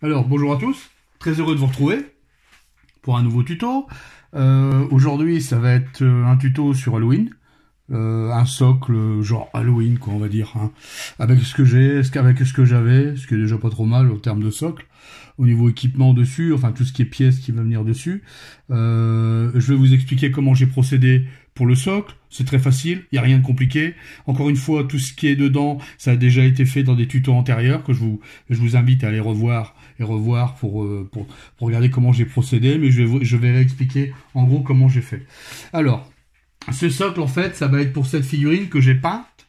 Alors, bonjour à tous, très heureux de vous retrouver pour un nouveau tuto. Aujourd'hui, ça va être un tuto sur Halloween, un socle genre Halloween, quoi, on va dire, hein, avec ce que j'ai, avec ce que j'avais, ce qui est déjà pas trop mal au terme de socle. Au niveau équipement dessus, enfin tout ce qui est pièces qui va venir dessus. Je vais vous expliquer comment j'ai procédé pour le socle. C'est très facile, il n'y a rien de compliqué. Encore une fois, tout ce qui est dedans, ça a déjà été fait dans des tutos antérieurs que je vous invite à aller revoir et revoir pour regarder comment j'ai procédé, mais je vais réexpliquer en gros comment j'ai fait. Alors, ce socle, en fait, ça va être pour cette figurine que j'ai peinte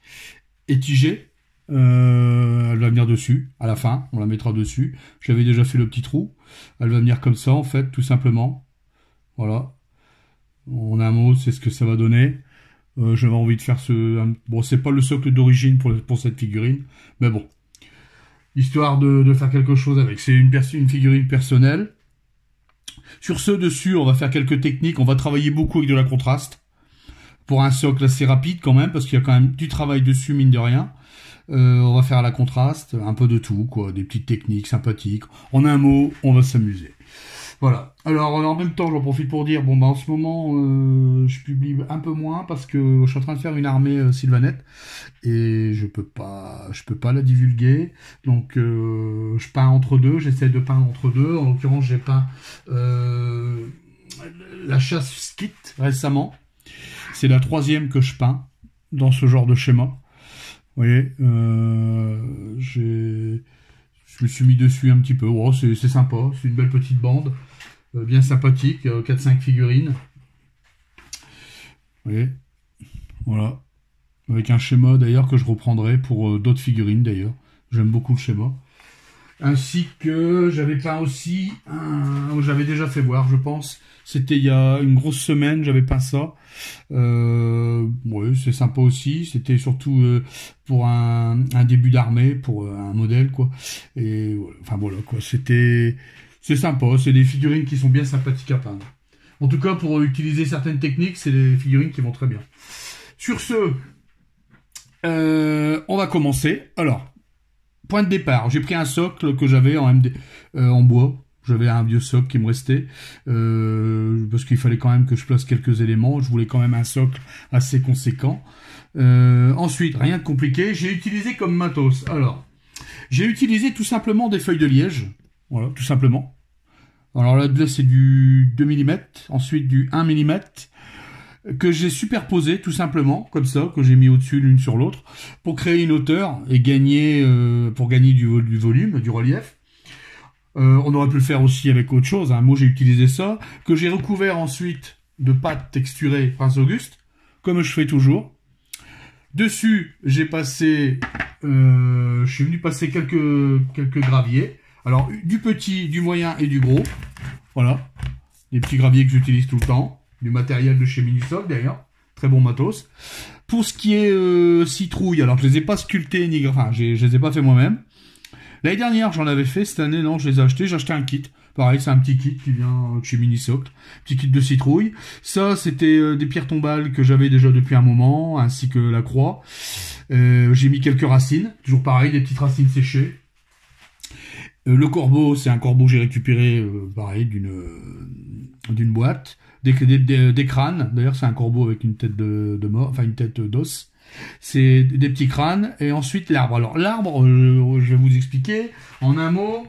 et tigée. Elle va venir dessus, à la fin, on la mettra dessus. J'avais déjà fait le petit trou. Elle va venir comme ça, en fait, tout simplement. Voilà. En un mot, c'est ce que ça va donner. J'avais envie de faire bon, c'est pas le socle d'origine pour cette figurine, mais bon. Histoire de faire quelque chose avec. C'est une figurine personnelle. Sur ce, dessus, on va faire quelques techniques. On va travailler beaucoup avec de la contraste. Pour un socle assez rapide quand même, parce qu'il y a quand même du travail dessus, mine de rien. On va faire la contraste, un peu de tout, quoi, des petites techniques sympathiques. En un mot, on va s'amuser. Voilà. Alors, en même temps, j'en profite pour dire, bon, bah, en ce moment, je publie un peu moins parce que je suis en train de faire une armée sylvanette et je peux pas la divulguer. Donc, je peins entre deux, j'essaie de peindre entre deux. En l'occurrence, j'ai peint la chasse skit récemment. C'est la 3e que je peins dans ce genre de schéma. Vous voyez, je me suis mis dessus un petit peu. Oh, c'est sympa, c'est une belle petite bande, bien sympathique, 4-5 figurines. Vous voyez, voilà. Avec un schéma d'ailleurs que je reprendrai pour d'autres figurines d'ailleurs. J'aime beaucoup le schéma. Ainsi que j'avais peint aussi, j'avais déjà fait voir, je pense. C'était il y a une grosse semaine, j'avais peint ça. Ouais, c'est sympa aussi. C'était surtout pour un début d'armée, pour un modèle, quoi. Et enfin voilà, quoi. C'est sympa. C'est des figurines qui sont bien sympathiques à peindre. En tout cas, pour utiliser certaines techniques, c'est des figurines qui vont très bien. Sur ce, on va commencer. Alors. Point de départ, j'ai pris un socle que j'avais en bois. J'avais un vieux socle qui me restait, parce qu'il fallait quand même que je place quelques éléments. Je voulais quand même un socle assez conséquent. Ensuite, rien de compliqué, j'ai utilisé comme matos. Alors, j'ai utilisé tout simplement des feuilles de liège. Voilà, tout simplement. Alors là, c'est du 2 mm, ensuite du 1 mm, que j'ai superposé tout simplement, comme ça, que j'ai mis au-dessus l'une sur l'autre, pour créer une hauteur et gagner, pour gagner du volume, du relief. On aurait pu le faire aussi avec autre chose, hein. Moi j'ai utilisé ça, que j'ai recouvert ensuite de pâte texturée Prince Auguste, comme je fais toujours. Dessus, j'ai passé, je suis venu passer quelques graviers. Alors, du petit, du moyen et du gros. Voilà. Les petits graviers que j'utilise tout le temps. Du matériel de chez Minisoc d'ailleurs, très bon matos. Pour ce qui est citrouille, alors je les ai pas sculptés ni enfin je les ai pas fait moi-même. L'année dernière j'en avais fait, cette année non, je les ai achetés, j'ai acheté un kit. Pareil, c'est un petit kit qui vient de chez Minisoc, petit kit de citrouille. Ça c'était des pierres tombales que j'avais déjà depuis un moment, ainsi que la croix. J'ai mis quelques racines, toujours pareil, des petites racines séchées. Le corbeau, c'est un corbeau que j'ai récupéré, pareil, d'une boîte. Des crânes, d'ailleurs c'est un corbeau avec une tête de mort, enfin une tête d'os. C'est des petits crânes, et ensuite l'arbre. Alors l'arbre, je vais vous expliquer, en un mot,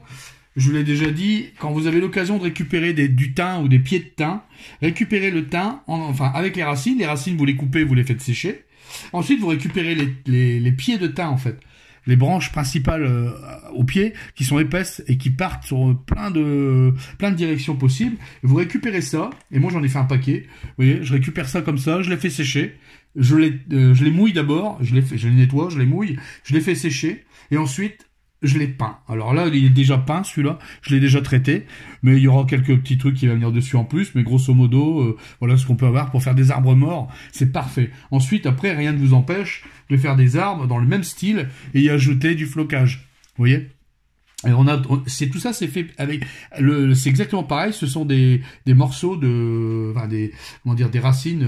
je vous l'ai déjà dit, quand vous avez l'occasion de récupérer du thym ou des pieds de thym, récupérez le thym, enfin avec les racines vous les coupez, vous les faites sécher. Ensuite vous récupérez les pieds de thym en fait. Les branches principales aux pieds qui sont épaisses et qui partent sur plein de directions possibles. Vous récupérez ça, et moi j'en ai fait un paquet. Vous voyez, je récupère ça comme ça, je les fais sécher. Je les mouille d'abord, je les nettoie, je les mouille, je les fais sécher, et ensuite je les peins. Alors là, il est déjà peint celui-là, je l'ai déjà traité, mais il y aura quelques petits trucs qui vont venir dessus en plus, mais grosso modo, voilà ce qu'on peut avoir pour faire des arbres morts, c'est parfait. Ensuite, après, rien ne vous empêche de faire des arbres dans le même style et y ajouter du flocage. Vous voyez ? Et tout ça, c'est fait avec c'est exactement pareil. Ce sont des morceaux des racines,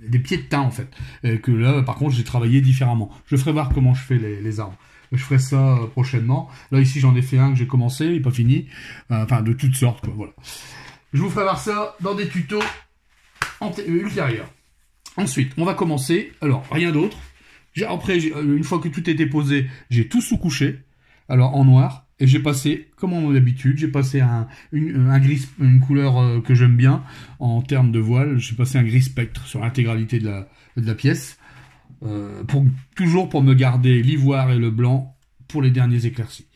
des pieds de thym en fait. Que là, par contre, j'ai travaillé différemment. Je ferai voir comment je fais les arbres. Je ferai ça prochainement. Là, ici, j'en ai fait un que j'ai commencé, il n'est pas fini. Enfin, de toutes sortes, quoi, voilà. Je vous ferai voir ça dans des tutos ultérieurs. Ensuite, on va commencer. Alors, rien d'autre. Après, une fois que tout était posé, j'ai tout sous-couché. Alors, en noir. Et j'ai passé, comme en d'habitude, j'ai passé un gris, une couleur que j'aime bien en termes de voile. J'ai passé un gris spectre sur l'intégralité de la pièce. Toujours pour me garder l'ivoire et le blanc pour les derniers éclaircis.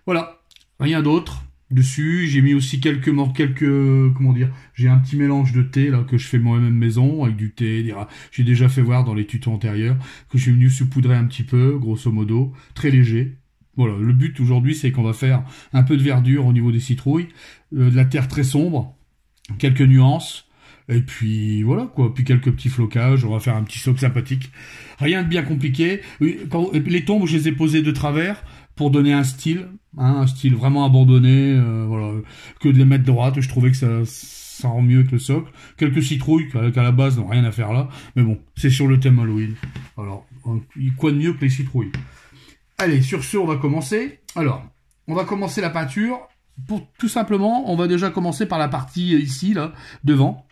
Voilà, rien d'autre dessus. J'ai mis aussi comment dire, j'ai un petit mélange de thé là que je fais moi-même maison avec du thé. J'ai déjà fait voir dans les tutos antérieurs que j'ai venu saupoudrer un petit peu, grosso modo, très léger. Voilà, le but aujourd'hui c'est qu'on va faire un peu de verdure au niveau des citrouilles, de la terre très sombre, quelques nuances. Et puis voilà quoi, puis quelques petits flocages, on va faire un petit socle sympathique. Rien de bien compliqué. Les tombes, je les ai posées de travers pour donner un style vraiment abandonné, voilà, que de les mettre droites. Je trouvais que ça rend mieux que le socle. Quelques citrouilles qu'à la base n'ont rien à faire là, mais bon, c'est sur le thème Halloween. Alors, quoi de mieux que les citrouilles? Allez, sur ce, on va commencer. Alors, on va commencer la peinture. Tout simplement, on va déjà commencer par la partie ici, là, devant.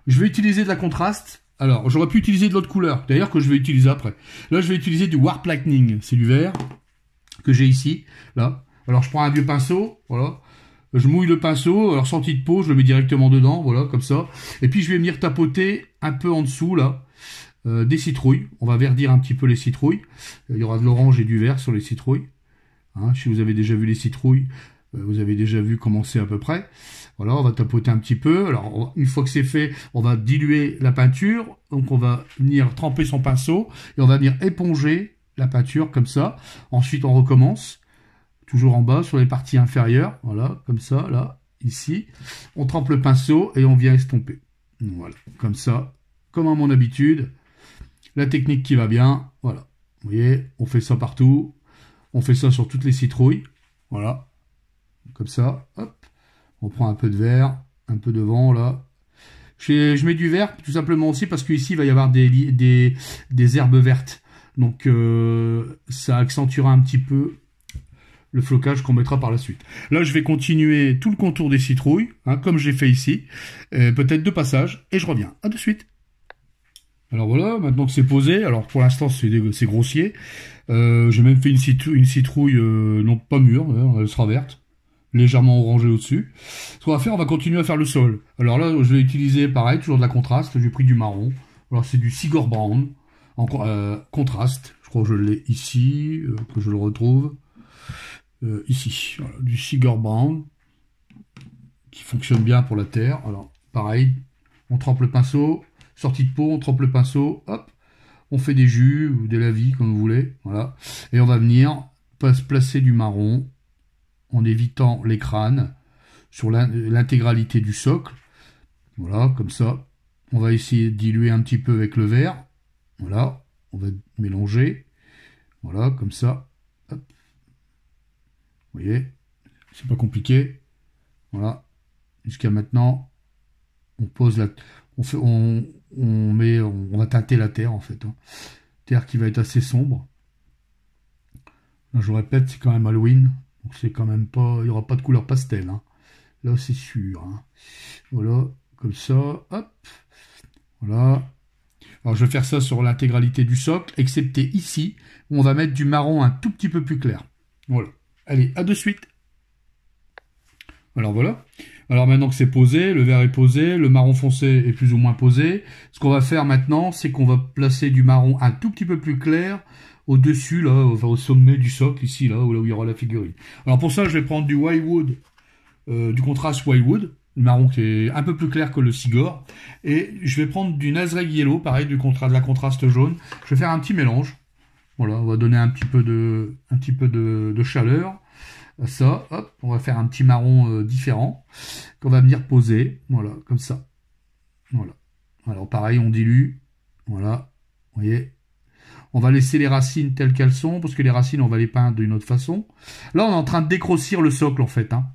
Je vais utiliser de la contraste. Alors, j'aurais pu utiliser de l'autre couleur, d'ailleurs, que je vais utiliser après. Là, je vais utiliser du Warp Lightning. C'est du vert que j'ai ici, là. Alors, je prends un vieux pinceau, voilà. Je mouille le pinceau, alors sortie de peau, je le mets directement dedans, voilà, comme ça. Et puis, je vais venir tapoter un peu en dessous, là, des citrouilles. On va verdir un petit peu les citrouilles. Il y aura de l'orange et du vert sur les citrouilles. Hein, si vous avez déjà vu les citrouilles, vous avez déjà vu comment c'est à peu près. Voilà, on va tapoter un petit peu. Alors, une fois que c'est fait, on va diluer la peinture. Donc, on va venir tremper son pinceau et on va venir éponger la peinture comme ça. Ensuite, on recommence. Toujours en bas, sur les parties inférieures. Voilà, comme ça, là, ici. On trempe le pinceau et on vient estomper. Voilà, comme ça, comme à mon habitude. La technique qui va bien. Voilà, vous voyez, on fait ça partout. On fait ça sur toutes les citrouilles. Voilà, comme ça, hop. On prend un peu de vert, un peu de vent, là. Je mets du vert, tout simplement aussi, parce qu'ici, il va y avoir des herbes vertes. Donc, ça accentuera un petit peu le flocage qu'on mettra par la suite. Là, je vais continuer tout le contour des citrouilles, hein, comme j'ai fait ici. Peut-être 2 passages, et je reviens. À de suite. Alors voilà, maintenant que c'est posé, alors pour l'instant, c'est grossier. J'ai même fait une citrouille, non pas mûre, elle sera verte. Légèrement orangé au-dessus. Ce qu'on va faire, on va continuer à faire le sol. Alors là, je vais utiliser, pareil, toujours de la contraste. J'ai pris du marron. Alors c'est du Sigurd Brown. Contraste. Je crois que je l'ai ici, que je le retrouve. Ici. Voilà, du Sigurd Brown. Qui fonctionne bien pour la terre. Alors, pareil. On trempe le pinceau. Sortie de peau, on trempe le pinceau. Hop. On fait des jus ou des lavis, comme vous voulez. Voilà. Et on va venir placer du marron en évitant les crânes sur l'intégralité du socle. Voilà, comme ça. On va essayer de diluer un petit peu avec le vert. Voilà, on va mélanger. Voilà, comme ça. Hop. Vous voyez, c'est pas compliqué. Voilà, jusqu'à maintenant, on pose la... On va teinter la terre, en fait. Hein. Terre qui va être assez sombre. Là, je vous répète, c'est quand même Halloween. Donc c'est quand même pas, il n'y aura pas de couleur pastel. Hein. Là, c'est sûr. Hein. Voilà, comme ça. Hop. Voilà. Alors, je vais faire ça sur l'intégralité du socle, excepté ici, où on va mettre du marron un tout petit peu plus clair. Voilà. Allez, à de suite. Alors, voilà. Alors, maintenant que c'est posé, le vert est posé, le marron foncé est plus ou moins posé. Ce qu'on va faire maintenant, c'est qu'on va placer du marron un tout petit peu plus clair au-dessus, là, enfin, au sommet du socle, ici, là où il y aura la figurine. Alors pour ça, je vais prendre du Wildwood, du contraste Wildwood, le marron qui est un peu plus clair que le Sigurd, et je vais prendre du Nazreg Yellow, pareil, de la contraste jaune. Je vais faire un petit mélange. Voilà, on va donner un petit peu de chaleur à ça. Hop, on va faire un petit marron différent, qu'on va venir poser, voilà, comme ça. Voilà. Alors pareil, on dilue, voilà, vous voyez. On va laisser les racines telles qu'elles sont, parce que les racines, on va les peindre d'une autre façon. Là, on est en train de dégrossir le socle, en fait. Hein.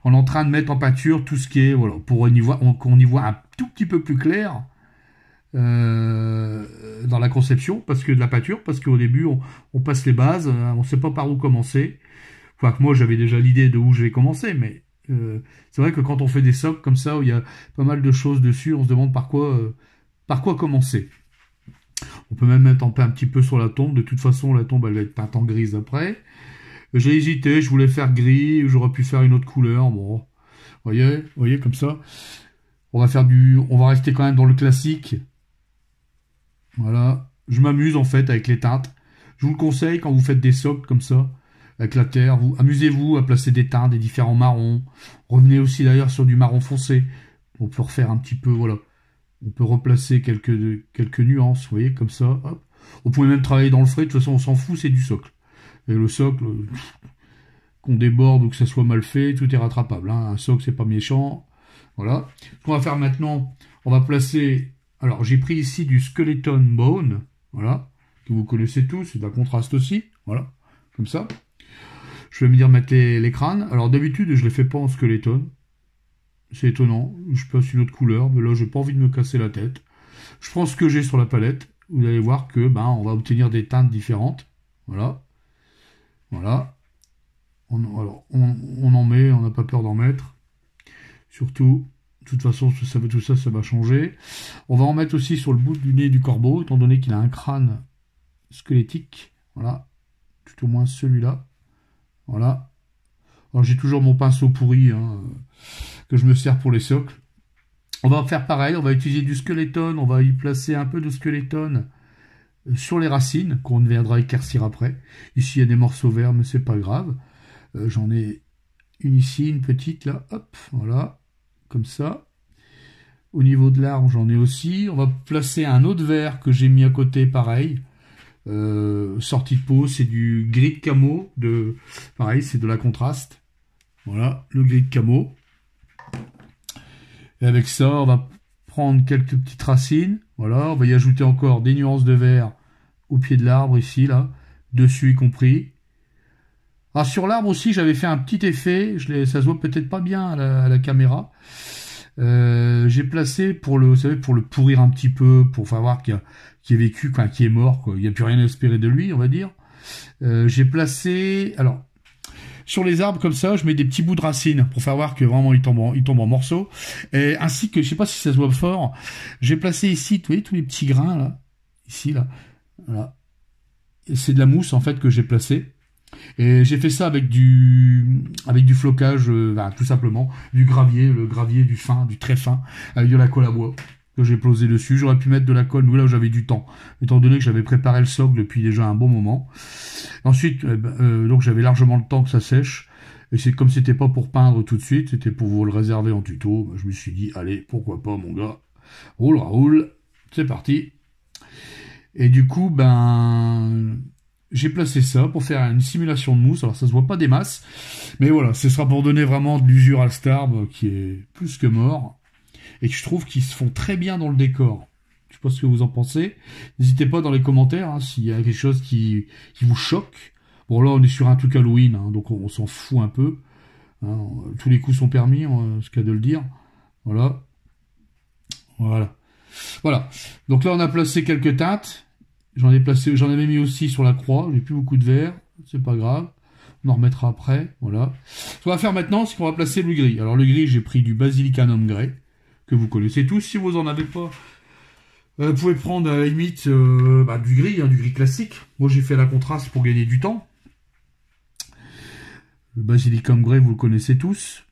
On est en train de mettre en peinture tout ce qui est, voilà, pour qu'on y voit un tout petit peu plus clair dans la conception, parce que de la peinture, parce qu'au début, on passe les bases, on sait pas par où commencer. Enfin, que moi, j'avais déjà l'idée de où je vais commencer, mais c'est vrai que quand on fait des socles comme ça, où il y a pas mal de choses dessus, on se demande par quoi commencer. On peut même mettre un petit peu sur la tombe. De toute façon, la tombe, elle va être peinte en grise après. J'ai hésité, je voulais faire gris, j'aurais pu faire une autre couleur. Bon, voyez, comme ça. On va rester quand même dans le classique. Voilà. Je m'amuse en fait avec les teintes. Je vous le conseille quand vous faites des socles comme ça, avec la terre. Amusez-vous à placer des teintes, des différents marrons. Revenez aussi d'ailleurs sur du marron foncé. On peut refaire un petit peu, voilà. On peut replacer quelques nuances, vous voyez, comme ça. Hop. On pouvait même travailler dans le frais, de toute façon on s'en fout, c'est du socle. Et le socle, qu'on déborde ou que ça soit mal fait, tout est rattrapable. Hein. Un socle, c'est pas méchant. Voilà. Ce qu'on va faire maintenant, on va placer... Alors, j'ai pris ici du Skeleton Bone, voilà, que vous connaissez tous, c'est d'un contraste aussi, voilà, comme ça. Je vais venir mettre les crânes. Alors, d'habitude, je les fais pas en skeleton. C'est étonnant. Je passe une autre couleur, mais là, j'ai pas envie de me casser la tête. Je prends ce que j'ai sur la palette. Vous allez voir que, on va obtenir des teintes différentes. Voilà. Voilà. On en met, on n'a pas peur d'en mettre. Surtout, de toute façon, tout ça, ça va changer. On va en mettre aussi sur le bout du nez du corbeau, étant donné qu'il a un crâne squelettique. Voilà. Tout au moins celui-là. Voilà. Alors, j'ai toujours mon pinceau pourri, hein, que je me sers pour les socles. On va faire pareil, on va utiliser du skeleton, on va y placer un peu de skeleton sur les racines, qu'on viendra éclaircir après. Ici, il y a des morceaux verts, mais c'est pas grave. J'en ai une ici, une petite là, hop, voilà, comme ça. Au niveau de l'arbre, j'en ai aussi. On va placer un autre vert que j'ai mis à côté, pareil. Sortie de peau, c'est du gris de camo, pareil, c'est de la contraste. Voilà, le gris de camo. Et avec ça, on va prendre quelques petites racines. Voilà, on va y ajouter encore des nuances de vert au pied de l'arbre, ici, là, dessus y compris. Alors sur l'arbre aussi, j'avais fait un petit effet, ça se voit peut-être pas bien à la caméra. J'ai placé pour le pourrir un petit peu, pour faire voir qu'il est vécu, qu'il est mort, quoi. Il n'y a plus rien à espérer de lui, on va dire. J'ai placé, alors, sur les arbres comme ça, je mets des petits bouts de racines pour faire voir que vraiment il tombe en morceaux. Et ainsi que, je sais pas si ça se voit fort, j'ai placé ici, vous voyez, tous les petits grains là, ici là, voilà. C'est de la mousse en fait que j'ai placé. Et j'ai fait ça avec du flocage, tout simplement, du gravier, le gravier du très fin, avec de la colle à bois que j'ai posé dessus. J'aurais pu mettre de la colle, mais là où j'avais du temps, étant donné que j'avais préparé le socle depuis déjà un bon moment. Ensuite, donc j'avais largement le temps que ça sèche. Et c'est comme c'était pas pour peindre tout de suite, c'était pour vous le réserver en tuto. Je me suis dit, allez, pourquoi pas, mon gars. Roule, c'est parti. Et du coup, j'ai placé ça pour faire une simulation de mousse. Alors ça se voit pas des masses, mais voilà, ce sera pour donner vraiment de l'usure à cet arbre qui est plus que mort et que je trouve qu'ils se font très bien dans le décor. Je sais pas ce que vous en pensez. N'hésitez pas dans les commentaires hein, s'il y a quelque chose qui vous choque. Bon là on est sur un truc Halloween, hein, donc on s'en fout un peu. Hein, tous les coups sont permis, ce qu'il y a de le dire. Voilà. Donc là on a placé quelques teintes. J'en avais mis aussi sur la croix, j'ai plus beaucoup de vert, c'est pas grave, on en remettra après, voilà. Ce qu'on va faire maintenant, c'est qu'on va placer le gris. Alors le gris, j'ai pris du Basilicanum Grey, que vous connaissez tous, si vous en avez pas, vous pouvez prendre à la limite du gris classique. Moi j'ai fait la contraste pour gagner du temps. Le Basilicanum Grey, vous le connaissez tous,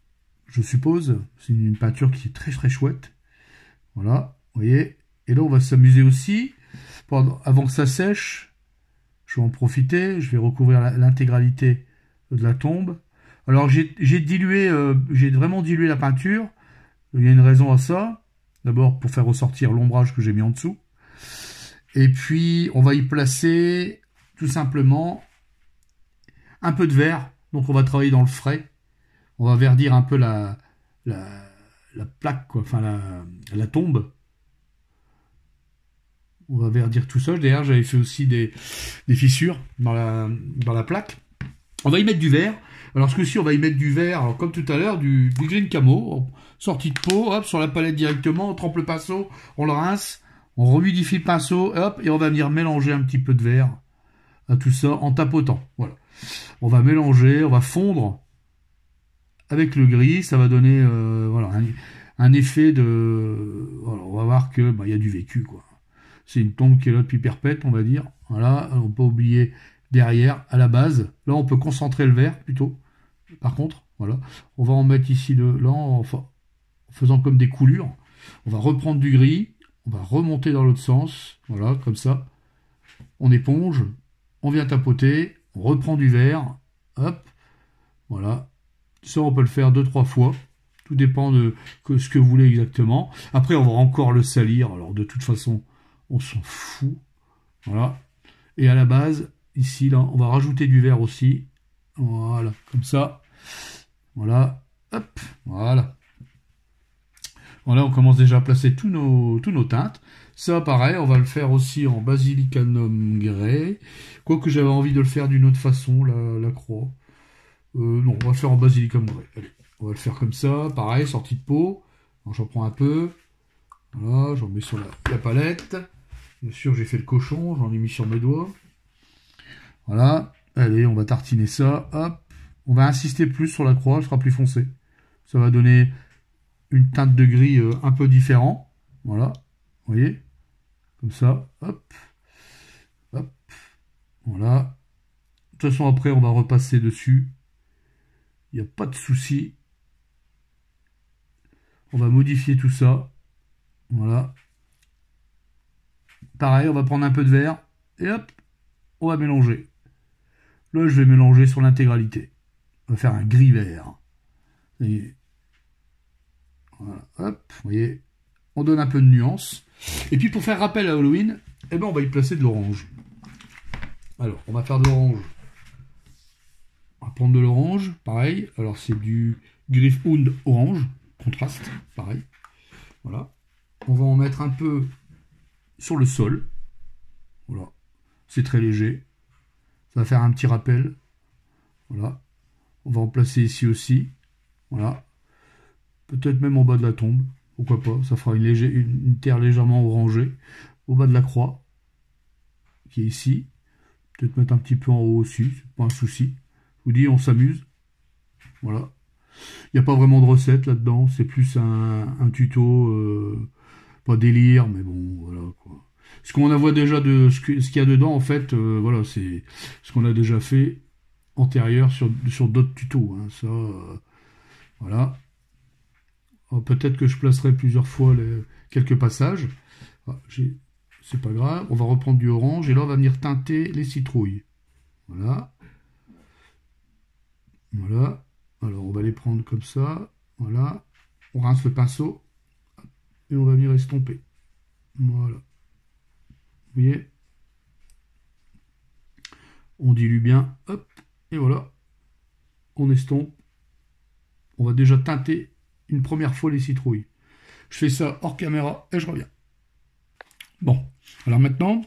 je suppose, c'est une peinture qui est très très chouette. Voilà, vous voyez, et là on va s'amuser aussi. Avant que ça sèche, je vais en profiter, je vais recouvrir l'intégralité de la tombe. Alors j'ai vraiment dilué la peinture. Il y a une raison à ça. D'abord pour faire ressortir l'ombrage que j'ai mis en dessous. Et puis on va y placer tout simplement un peu de vert. Donc on va travailler dans le frais. On va verdir un peu la plaque, quoi, enfin la tombe. On va verdir tout ça. D'ailleurs, j'avais fait aussi des fissures dans la plaque. On va y mettre du vert. Alors, ce coup-ci, on va y mettre du vert, alors, comme tout à l'heure, du green camo, sortie de peau, hop, sur la palette directement, on trempe le pinceau, on le rince, On rehumidifie le pinceau, hop, et on va venir mélanger un petit peu de vert à tout ça en tapotant. Voilà. On va mélanger, on va fondre avec le gris, ça va donner voilà, un effet de... Voilà, on va voir que y a du vécu, quoi. C'est une tombe qui est là depuis perpète, on va dire. Voilà, on peut pas oublier derrière, à la base. Là, on peut concentrer le vert, plutôt. Par contre, voilà. On va en mettre ici, là, en faisant comme des coulures. On va reprendre du gris, on va remonter dans l'autre sens. Voilà, comme ça. On éponge, on vient tapoter, on reprend du vert. Hop, voilà. Ça, on peut le faire 2-3 fois. Tout dépend de ce que vous voulez exactement. Après, on va encore le salir. Alors, de toute façon, on s'en fout. Voilà. Et à la base, ici, là, on va rajouter du vert aussi. Voilà, comme ça. Voilà. Hop, voilà. Voilà, on commence déjà à placer tous nos teintes. Ça, pareil, on va le faire aussi en Basilicanum Grey. Quoique j'avais envie de le faire d'une autre façon, la croix. Non, on va le faire en Basilicanum Grey. Allez, on va le faire comme ça. Pareil, sortie de peau. J'en prends un peu. Voilà, j'en mets sur la palette. Bien sûr, j'ai fait le cochon, j'en ai mis sur mes doigts. Voilà. Allez, on va tartiner ça. Hop. On va insister plus sur la croix, elle sera plus foncée. Ça va donner une teinte de gris un peu différent. Voilà. Vous voyez? Comme ça. Hop. Hop. Voilà. De toute façon, après, on va repasser dessus. Il n'y a pas de souci. On va modifier tout ça. Voilà. Pareil, on va prendre un peu de vert. Et hop, on va mélanger. Là, je vais mélanger sur l'intégralité. On va faire un gris-vert. Voilà, hop, vous voyez. On donne un peu de nuance. Et puis, pour faire rappel à Halloween, eh ben, on va y placer de l'orange. Alors, on va faire de l'orange. On va prendre de l'orange, pareil. Alors, c'est du Gryffindor orange, contraste, pareil. Voilà. On va en mettre un peu sur le sol. Voilà. C'est très léger. Ça va faire un petit rappel. Voilà. On va en placer ici aussi. Voilà. Peut-être même en bas de la tombe. Pourquoi pas. Ça fera une terre légèrement orangée. Au bas de la croix. Qui est ici. Peut-être mettre un petit peu en haut aussi. C'est pas un souci. Je vous dis, on s'amuse. Voilà. Il n'y a pas vraiment de recette là-dedans. C'est plus un tuto. Pas délire, mais bon, voilà quoi. Ce qu'on voit déjà de ce qu'il y a dedans, en fait, voilà, c'est ce qu'on a déjà fait antérieur sur d'autres tutos. Hein, ça, voilà. Peut-être que je placerai plusieurs fois quelques passages. Ah, c'est pas grave. On va reprendre du orange et là, on va venir teinter les citrouilles. Voilà. Voilà. Alors, on va les prendre comme ça. Voilà. On rince le pinceau et on va venir estomper. Voilà. Vous voyez? On dilue bien, hop, et voilà. On estompe. On va déjà teinter une première fois les citrouilles. Je fais ça hors caméra et je reviens. Bon, alors maintenant,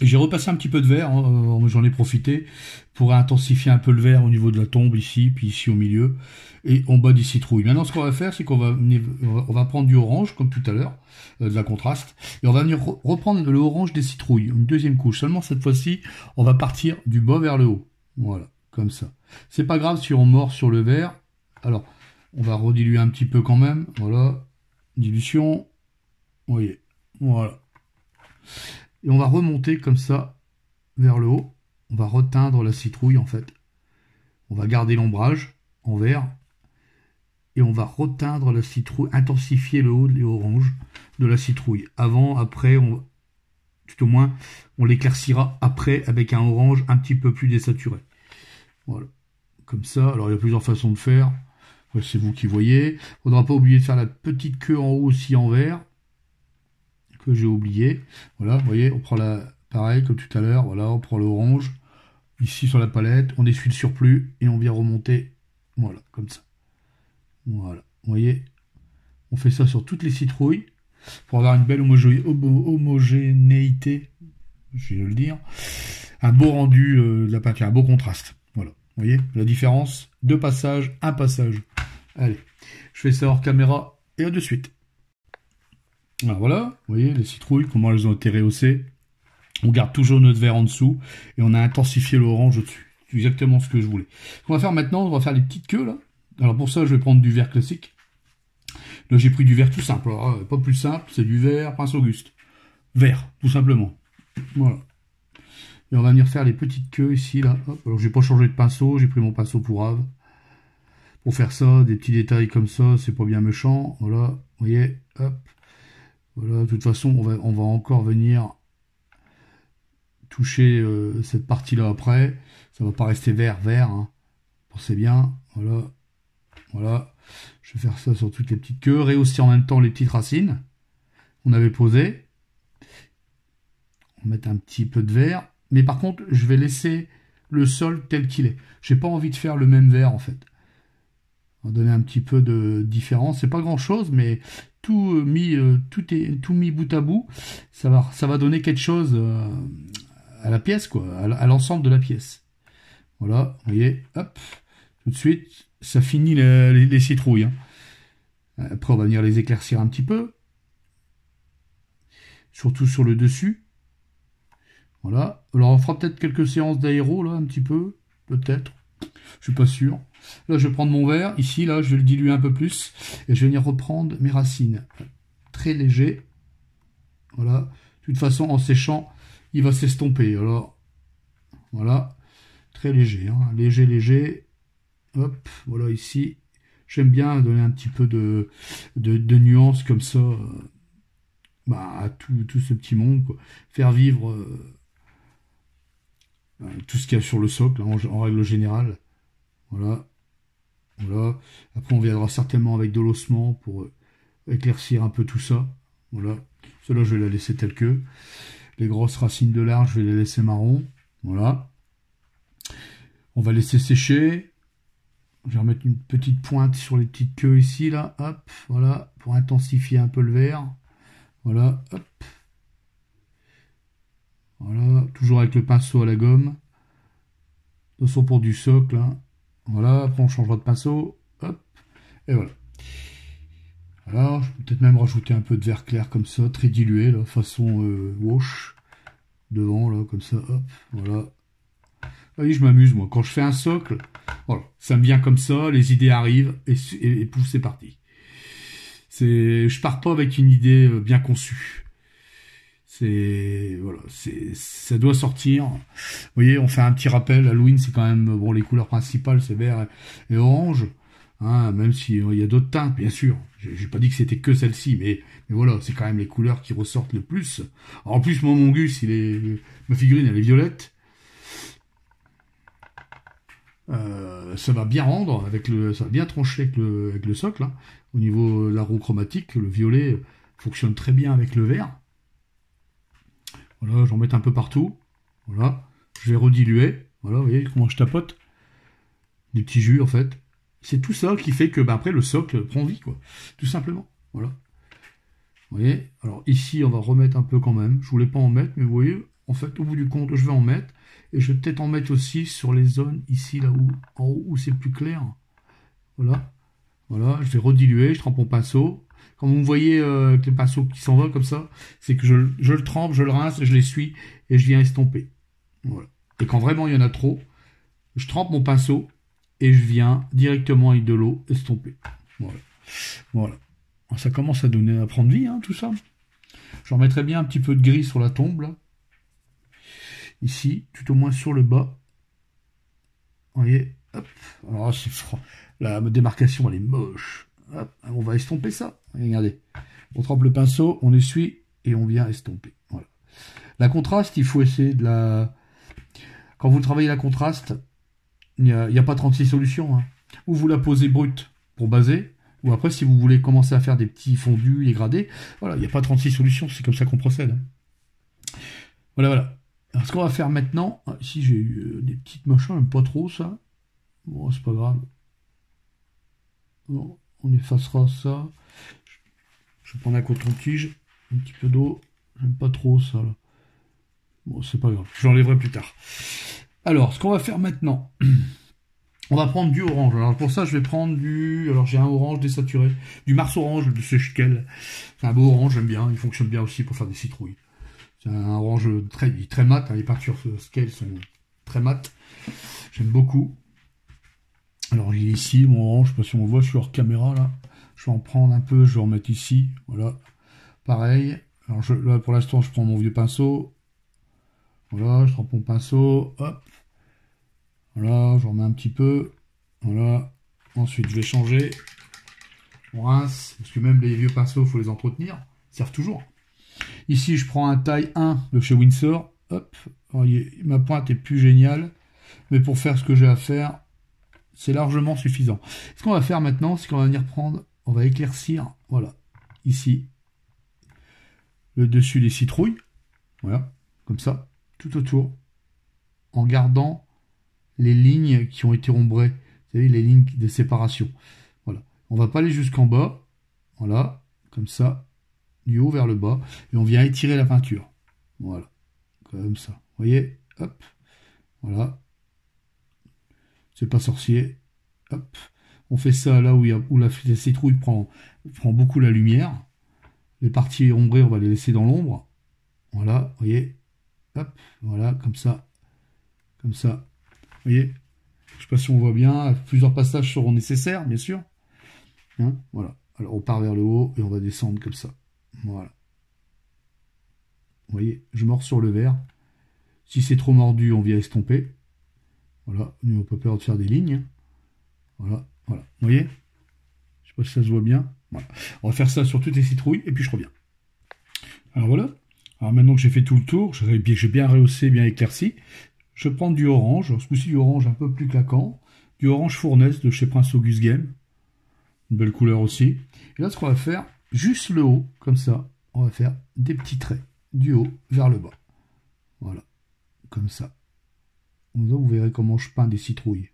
j'ai repassé un petit peu de vert, hein, j'en ai profité pour intensifier un peu le vert au niveau de la tombe ici, puis ici au milieu, et en bas des citrouilles. Maintenant, ce qu'on va faire, c'est qu'on va prendre du orange, comme tout à l'heure, de la contraste, et on va venir reprendre le orange des citrouilles, une deuxième couche. Seulement, cette fois-ci, on va partir du bas vers le haut. Voilà, comme ça. C'est pas grave si on mord sur le vert. Alors, on va rediluer un petit peu quand même. Voilà, dilution. Vous voyez, voilà. Et on va remonter comme ça vers le haut. On va reteindre la citrouille en fait. On va garder l'ombrage en vert. Et on va reteindre la citrouille, intensifier le haut et orange de la citrouille. Avant, après, tout au moins, on l'éclaircira après avec un orange un petit peu plus désaturé. Voilà. Comme ça. Alors il y a plusieurs façons de faire. C'est vous qui voyez. Il ne faudra pas oublier de faire la petite queue en haut aussi en vert. Que j'ai oublié. Voilà, vous voyez, on prend pareil comme tout à l'heure, voilà, on prend l'orange, ici sur la palette, on essuie le surplus, et on vient remonter, voilà, comme ça. Voilà, vous voyez, on fait ça sur toutes les citrouilles, pour avoir une belle homogénéité, je vais le dire, un beau rendu de la peinture, un beau contraste. Voilà, vous voyez, la différence, 2 passages, 1 passage. Allez, je fais ça hors caméra, et à de suite. Alors voilà, vous voyez les citrouilles, comment elles ont été rehaussées. On garde toujours notre vert en dessous et on a intensifié l'orange au-dessus. C'est exactement ce que je voulais. Ce qu'on va faire maintenant, on va faire les petites queues là. Alors pour ça, je vais prendre du vert classique. Là, j'ai pris du vert tout simple. Alors, pas plus simple, c'est du vert Prince Auguste. Vert, tout simplement. Voilà. Et on va venir faire les petites queues ici, là. Hop. Alors, j'ai pas changé de pinceau, j'ai pris mon pinceau pour Ave. Pour faire ça, des petits détails comme ça, c'est pas bien méchant. Voilà, vous voyez, hop. Voilà, de toute façon, on va encore venir toucher cette partie-là après. Ça va pas rester vert, hein. Pensez bien, voilà. Voilà. Je vais faire ça sur toutes les petites queues. Rehausser en même temps les petites racines qu'on avait posées. On va mettre un petit peu de vert. Mais par contre, je vais laisser le sol tel qu'il est. J'ai pas envie de faire le même vert, en fait. On va donner un petit peu de différence. C'est pas grand-chose, mais tout mis bout à bout, ça va donner quelque chose à la pièce, quoi, à l'ensemble de la pièce. Voilà, vous voyez, hop, tout de suite, ça finit les citrouilles. Hein. Après, on va venir les éclaircir un petit peu. Surtout sur le dessus. Voilà. Alors, on fera peut-être quelques séances d'aéro, là, un petit peu. Peut-être. Je suis pas sûr. Là, je vais prendre mon verre. Ici, là, je vais le diluer un peu plus. Et je vais venir reprendre mes racines. Très léger. Voilà. De toute façon, en séchant, il va s'estomper. Alors, voilà. Très léger. Hein. Léger, léger. Hop. Voilà, ici. J'aime bien donner un petit peu de nuances comme ça à tout ce petit monde. Quoi. Faire vivre tout ce qu'il y a sur le socle, en règle générale. Voilà. Voilà. Après, on viendra certainement avec de l'ossement pour éclaircir un peu tout ça. Voilà. Cela, je vais la laisser telle que. Les grosses racines de l'arbre, je vais les laisser marron. Voilà. On va laisser sécher. Je vais remettre une petite pointe sur les petites queues ici, là. Hop. Voilà. Pour intensifier un peu le vert. Voilà. Hop. Voilà. Toujours avec le pinceau à la gomme. De toute façon, pour du socle, hein. Voilà, après on changera de pinceau, hop, et voilà. Alors, je peux peut-être même rajouter un peu de vert clair comme ça, très dilué, là, façon wash, devant, là, comme ça, hop, voilà. Vous voyez, je m'amuse, moi, quand je fais un socle, voilà, ça me vient comme ça, les idées arrivent, et pouf, c'est parti. Je pars pas avec une idée bien conçue. Voilà, ça doit sortir. Vous voyez, on fait un petit rappel. Halloween, c'est quand même bon. Les couleurs principales, c'est vert et orange. Hein, même s'il y a d'autres teintes, bien sûr. J'ai pas dit que c'était que celle-ci, mais voilà, c'est quand même les couleurs qui ressortent le plus. Alors, en plus, moi, mon Gus, ma figurine, elle est violette. Ça va bien rendre ça va bien trancher avec le socle. Hein. Au niveau de la roue chromatique, le violet fonctionne très bien avec le vert. Voilà, j'en mets un peu partout. Voilà, je vais rediluer. Voilà, vous voyez comment je tapote. Des petits jus, en fait. C'est tout ça qui fait que, après, le socle prend vie, quoi. Tout simplement. Voilà. Vous voyez. Alors, ici, on va remettre un peu quand même. Je voulais pas en mettre, mais vous voyez, en fait, au bout du compte, je vais en mettre. Et je vais peut-être en mettre aussi sur les zones, ici, là en haut, où c'est plus clair. Voilà. Voilà, je vais rediluer, je trempe mon pinceau. Quand vous me voyez avec les pinceaux qui s'envolent comme ça, c'est que je le trempe, je le rince, je l'essuie et je viens estomper. Voilà. Et quand vraiment il y en a trop, je trempe mon pinceau et je viens directement avec de l'eau estomper. Voilà. Voilà. Ça commence à prendre vie, hein, tout ça. J'en mettrai bien un petit peu de gris sur la tombe, là. Ici, tout au moins sur le bas. Vous voyez, hop. Alors, c'est franc. La démarcation, elle est moche. Hop, on va estomper ça. Regardez. On trempe le pinceau, on essuie et on vient estomper. Voilà. La contraste, il faut essayer de la... Quand vous travaillez la contraste, il n'y a pas 36 solutions. Hein. Ou vous la posez brute pour baser, ou après, si vous voulez commencer à faire des petits fondus, dégradés, voilà, il n'y a pas 36 solutions, c'est comme ça qu'on procède. Hein. Voilà, voilà. Alors, ce qu'on va faire maintenant, ici j'ai eu des petites machins, j'aime pas trop ça. Bon, c'est pas grave. Bon, on effacera ça. Je vais prendre un coton-tige, un petit peu d'eau. J'aime pas trop ça, là. Bon, c'est pas grave. Je l'enlèverai plus tard. Alors, ce qu'on va faire maintenant, On va prendre du orange. Alors pour ça, je vais prendre du... Alors j'ai un orange désaturé. Du Mars orange de chez Schkel. C'est un beau orange, j'aime bien. Il fonctionne bien aussi pour faire des citrouilles. C'est un orange très mat. Hein. Les peintures Schkel sont très mat. J'aime beaucoup. Alors il est ici, mon orange. Je sais pas si on voit, je suis hors caméra là. Je vais en prendre un peu, je vais en mettre ici. Voilà. Pareil. Alors là, pour l'instant, je prends mon vieux pinceau. Voilà, je prends mon pinceau. Hop. Voilà, j'en mets un petit peu. Voilà. Ensuite, je vais changer. On rince. Parce que même les vieux pinceaux, il faut les entretenir. Ils servent toujours. Ici, je prends un taille 1 de chez Winsor. Hop. Alors, ma pointe est plus géniale. Mais pour faire ce que j'ai à faire, c'est largement suffisant. Ce qu'on va faire maintenant, c'est qu'on va venir prendre... On va éclaircir, voilà, ici, le dessus des citrouilles. Voilà, comme ça, tout autour. En gardant les lignes qui ont été ombrées, vous savez, les lignes de séparation. Voilà. On va pas aller jusqu'en bas. Voilà, comme ça, du haut vers le bas. Et on vient étirer la peinture. Voilà, comme ça. Vous voyez, hop, voilà. C'est pas sorcier. Hop. On fait ça là où la citrouille prend beaucoup la lumière. Les parties ombrées, on va les laisser dans l'ombre. Voilà, vous voyez. Hop, voilà, comme ça. Comme ça. Vous voyez. Je ne sais pas si on voit bien. Plusieurs passages seront nécessaires, bien sûr. Hein, voilà. Alors, on part vers le haut et on va descendre comme ça. Voilà. Vous voyez, je mords sur le verre. Si c'est trop mordu, on vient estomper. Voilà. Nous, on peut pas peur de faire des lignes. Voilà. Voilà. Vous voyez? Je sais pas si ça se voit bien. Voilà. On va faire ça sur toutes les citrouilles et puis je reviens. Alors voilà. Alors maintenant que j'ai fait tout le tour, j'ai bien rehaussé, bien éclairci, je prends du orange. Ce coup-ci, du orange un peu plus claquant. Du orange fournaise de chez Prince Auguste Game. Une belle couleur aussi. Et là, ce qu'on va faire, juste le haut, comme ça, on va faire des petits traits du haut vers le bas. Voilà. Comme ça. Vous verrez comment je peins des citrouilles.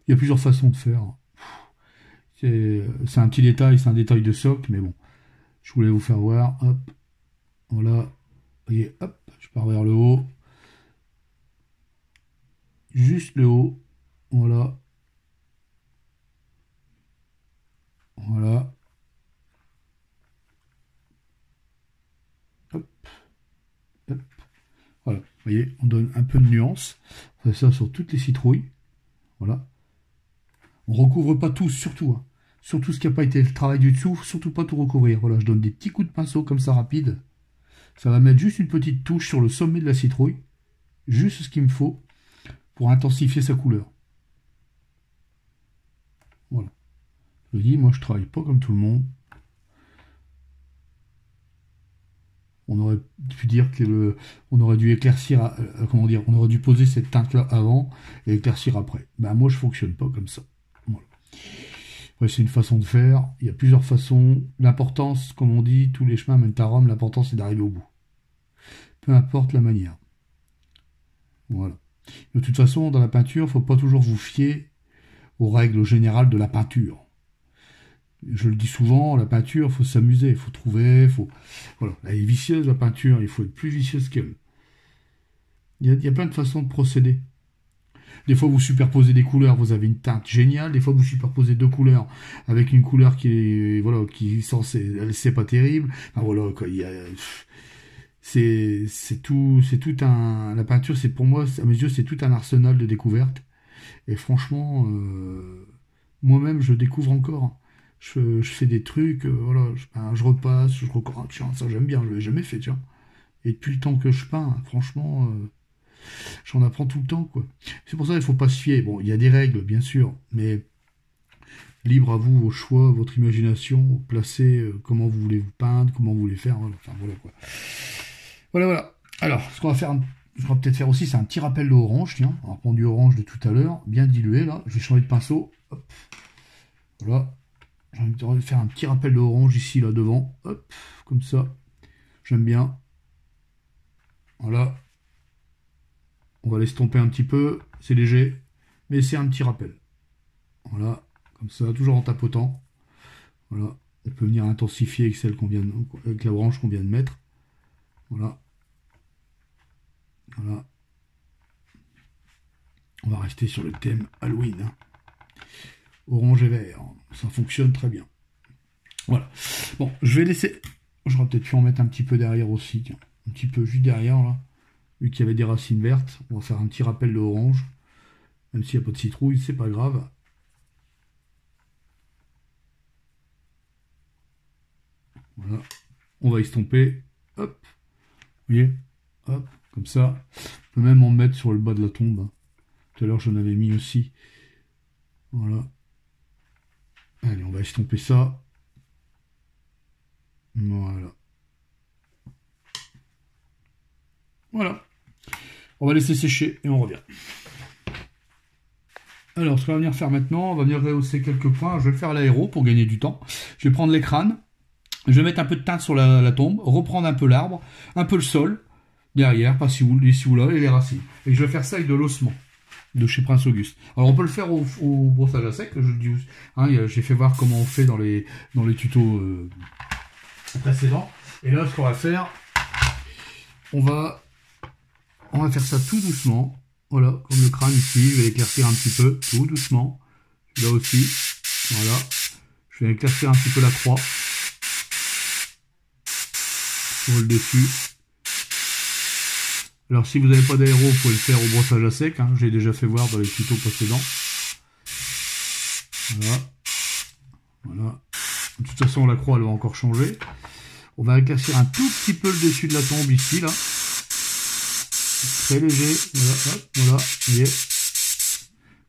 Il y a plusieurs façons de faire. C'est un petit détail, c'est un détail de socle, mais bon. Je voulais vous faire voir. Hop. Voilà. Vous voyez, hop. Je pars vers le haut. Juste le haut. Voilà. Voilà. Hop. Hop. Voilà. Vous voyez, on donne un peu de nuance. On fait ça sur toutes les citrouilles. Voilà. On recouvre pas tout, surtout. Hein. Surtout ce qui n'a pas été le travail du dessous, surtout pas tout recouvrir. Voilà, je donne des petits coups de pinceau comme ça rapide. Ça va mettre juste une petite touche sur le sommet de la citrouille. Juste ce qu'il me faut pour intensifier sa couleur. Voilà. Je dis, moi je travaille pas comme tout le monde. On aurait pu dire que on aurait dû éclaircir, comment dire, on aurait dû poser cette teinte-là avant et éclaircir après. Ben moi je fonctionne pas comme ça. Voilà. Ouais, c'est une façon de faire. Il y a plusieurs façons. L'importance, comme on dit, tous les chemins mènent à Rome. L'important c'est d'arriver au bout. Peu importe la manière. Voilà. De toute façon, dans la peinture, il ne faut pas toujours vous fier aux règles générales de la peinture. Je le dis souvent, la peinture, il faut s'amuser, il faut trouver, voilà. Elle est vicieuse, la peinture, il faut être plus vicieuse qu'elle. Il y a plein de façons de procéder. Des fois, vous superposez des couleurs, vous avez une teinte géniale. Des fois, vous superposez deux couleurs avec une couleur qui est, voilà, qui c'est pas terrible. Enfin, voilà, quoi, c'est tout un, la peinture, c'est pour moi, à mes yeux, c'est tout un arsenal de découvertes. Et franchement, moi-même, je découvre encore. Je fais des trucs, voilà, je repasse, je recommence, tiens, ça j'aime bien, je l'ai jamais fait, tiens. Et depuis le temps que je peins, franchement, j'en apprends tout le temps, quoi. C'est pour ça qu'il ne faut pas se fier. Bon, il y a des règles, bien sûr, mais libre à vous, vos choix, votre imagination, placez comment vous voulez vous peindre, comment vous voulez faire, voilà, enfin voilà, quoi. Voilà, voilà. Alors, ce qu'on va faire, je vais peut-être faire aussi, c'est un petit rappel de orange, tiens. On va prendre du orange de tout à l'heure, bien dilué, là. Je vais changer de pinceau, hop. Voilà. J'ai envie de faire un petit rappel de orange ici, là, devant. Hop, comme ça. J'aime bien. Voilà. On va l'estomper un petit peu. C'est léger, mais c'est un petit rappel. Voilà, comme ça, toujours en tapotant. Voilà. On peut venir intensifier avec celle avec la orange qu'on vient de mettre. Voilà. Voilà. On va rester sur le thème Halloween. Hein. orange et vert. Ça fonctionne très bien. Voilà. Bon, je vais laisser... J'aurais peut-être pu en mettre un petit peu derrière aussi. Tiens. Un petit peu juste derrière, là. Vu qu'il y avait des racines vertes. On va faire un petit rappel de orange. Même s'il n'y a pas de citrouille, c'est pas grave. Voilà. On va estomper. Hop. Vous voyez? Hop. Comme ça. On peut même en mettre sur le bas de la tombe. Tout à l'heure, j'en avais mis aussi. Voilà. Allez, on va estomper ça. Voilà. Voilà. On va laisser sécher et on revient. Alors, ce qu'on va venir faire maintenant, on va venir rehausser quelques points. Je vais le faire à l'aéro pour gagner du temps. Je vais prendre les crânes. Je vais mettre un peu de teinte sur la tombe, reprendre un peu l'arbre, un peu le sol, derrière, par-ci ou là, et les racines. Et je vais faire ça avec de l'ossement de chez Prince Auguste. Alors on peut le faire au brossage à sec, je le dis, hein, j'ai fait voir comment on fait dans les tutos précédents. Et là, ce qu'on va faire, on va faire ça tout doucement. Voilà, comme le crâne ici, je vais l'éclaircir un petit peu, tout doucement. Là aussi, voilà. Je vais éclaircir un petit peu la croix. Sur le dessus. Alors si vous n'avez pas d'aéro, vous pouvez le faire au brossage à sec, hein. J'ai déjà fait voir dans les tutos précédents. Voilà. Voilà. De toute façon, la croix, elle va encore changer. On va éclaircir un tout petit peu le dessus de la tombe ici, là. Très léger. Voilà, hop, voilà. Vous voyez.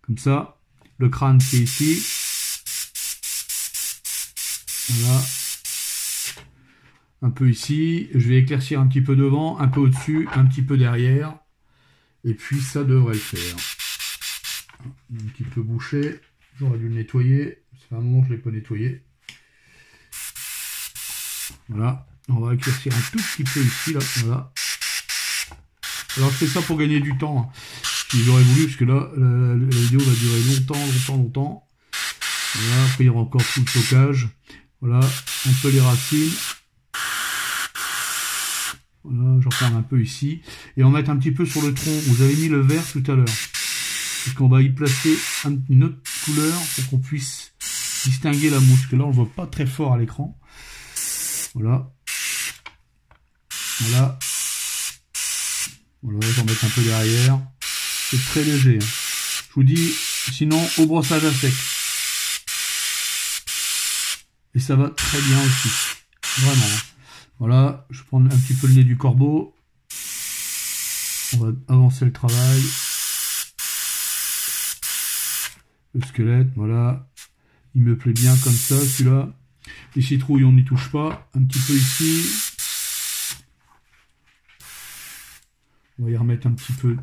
Comme ça. Le crâne qui est ici. Voilà. Un peu ici, je vais éclaircir un petit peu devant, un peu au-dessus, un petit peu derrière, et puis ça devrait le faire. Un petit peu bouché, j'aurais dû le nettoyer, ça fait un moment que je ne l'ai pas nettoyé. Voilà, on va éclaircir un tout petit peu ici, là, voilà. Alors je fais ça pour gagner du temps, hein. Si j'aurais voulu, parce que là, la vidéo va durer longtemps. Voilà, après il y aura encore tout le stockage. Voilà, un peu les racines. Voilà, j'en reprends un peu ici. Et on va mettre un petit peu sur le tronc. Vous avez mis le vert tout à l'heure. Parce qu'on va y placer une autre couleur pour qu'on puisse distinguer la mousse. Parce que là, on ne voit pas très fort à l'écran. Voilà. Voilà. Voilà, j'en mets un peu derrière. C'est très léger, hein. Je vous dis, sinon, au brossage à sec. Et ça va très bien aussi. Vraiment, hein. Voilà, je vais prendre un petit peu le nez du corbeau. On va avancer le travail. Le squelette, voilà. Il me plaît bien comme ça, celui-là. Les citrouilles, on n'y touche pas. Un petit peu ici. On va y remettre un petit peu.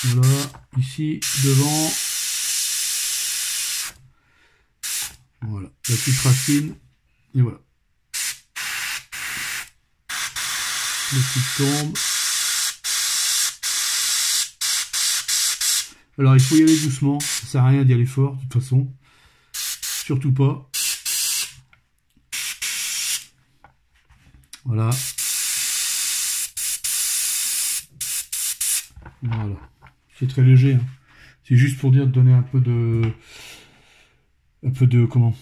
Voilà, ici, devant. Voilà, la petite racine. Et voilà. La petite tombe. Alors il faut y aller doucement, ça sert à rien d'y aller fort de toute façon. Surtout pas. Voilà. Voilà. C'est très léger, hein. C'est juste pour dire de donner un peu comment,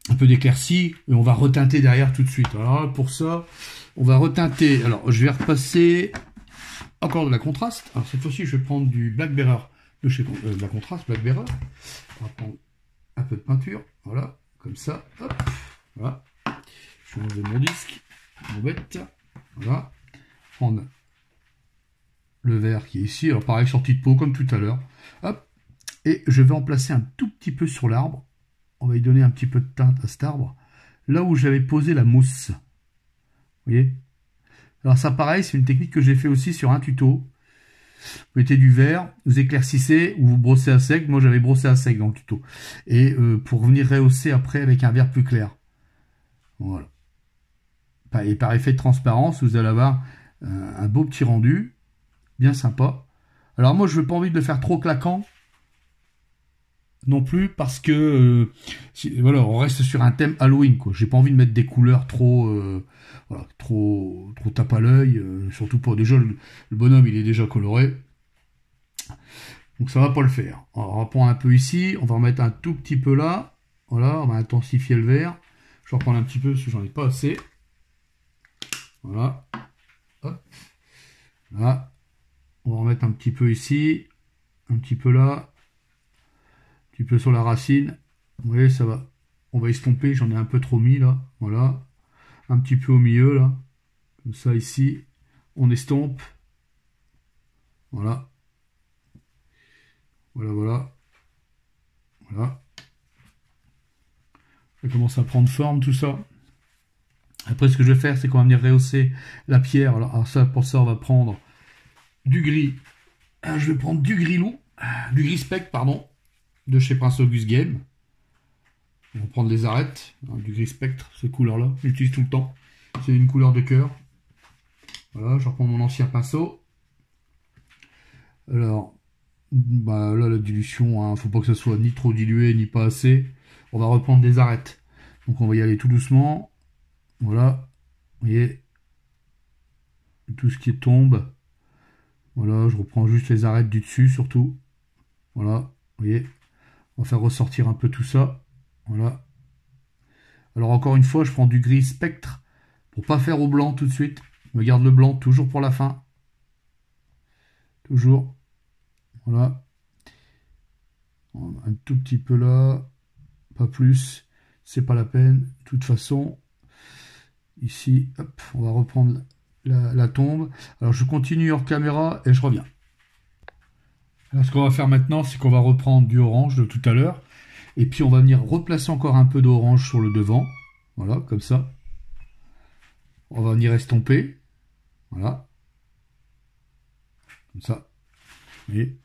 un peu d'éclaircie, et on va reteinter derrière tout de suite. Alors pour ça, on va reteinter. Alors je vais repasser encore de la contraste. Alors cette fois-ci, je vais prendre du Black Bearer de chez la contraste Black Bearer. On va prendre un peu de peinture, voilà, comme ça. Hop, voilà. Je vais enlever mon disque, mon bête. Voilà. Prendre le vert qui est ici. Alors pareil, sortie de peau comme tout à l'heure. Hop. Et je vais en placer un tout petit peu sur l'arbre. On va y donner un petit peu de teinte à cet arbre. Là où j'avais posé la mousse. Vous voyez? Alors ça pareil, c'est une technique que j'ai fait aussi sur un tuto. Vous mettez du vert, vous éclaircissez ou vous brossez à sec. Moi j'avais brossé à sec dans le tuto. Et pour venir rehausser après avec un vert plus clair. Voilà. Et par effet de transparence, vous allez avoir un beau petit rendu. Bien sympa. Alors moi je n'ai pas envie de le faire trop claquant. Non plus parce que voilà, on reste sur un thème Halloween, quoi. J'ai pas envie de mettre des couleurs trop voilà, trop tape à l'œil, surtout pas. Déjà le bonhomme il est déjà coloré. Donc ça va pas le faire. Alors, on va prendre un peu ici, on va remettre un tout petit peu là. Voilà, on va intensifier le vert. Je vais reprendre un petit peu parce que j'en ai pas assez. Voilà. Hop. Là. On va remettre un petit peu ici. Un petit peu là. Un petit peu sur la racine. Vous voyez, ça va. On va estomper, j'en ai un peu trop mis là. Voilà. Un petit peu au milieu là. Comme ça ici. On estompe. Voilà. Voilà, voilà. Voilà. Ça commence à prendre forme tout ça. Après, ce que je vais faire, c'est qu'on va venir rehausser la pierre. Alors ça, pour ça, on va prendre du gris. Je vais prendre du gris loup, du gris spectre, pardon, de chez Prince Auguste Game. On va prendre les arêtes, du gris spectre, cette couleur-là. J'utilise tout le temps. C'est une couleur de cœur. Voilà, je reprends mon ancien pinceau. Alors, bah là, la dilution, hein, faut pas que ça soit ni trop dilué, ni pas assez. On va reprendre des arêtes. Donc on va y aller tout doucement. Voilà, vous voyez, tout ce qui tombe. Voilà, je reprends juste les arêtes du dessus surtout. Voilà, vous voyez, on va faire ressortir un peu tout ça. Voilà. Alors encore une fois, je prends du gris spectre pour pas faire au blanc tout de suite. Je me garde le blanc toujours pour la fin. Toujours. Voilà. Un tout petit peu là, pas plus. C'est pas la peine. De toute façon, ici, hop, on va reprendre la tombe. Alors je continue hors caméra et je reviens. Alors ce qu'on va faire maintenant, c'est qu'on va reprendre du orange de tout à l'heure. Et puis on va venir replacer encore un peu d'orange sur le devant. Voilà, comme ça. On va venir estomper. Voilà. Comme ça. Vous voyez.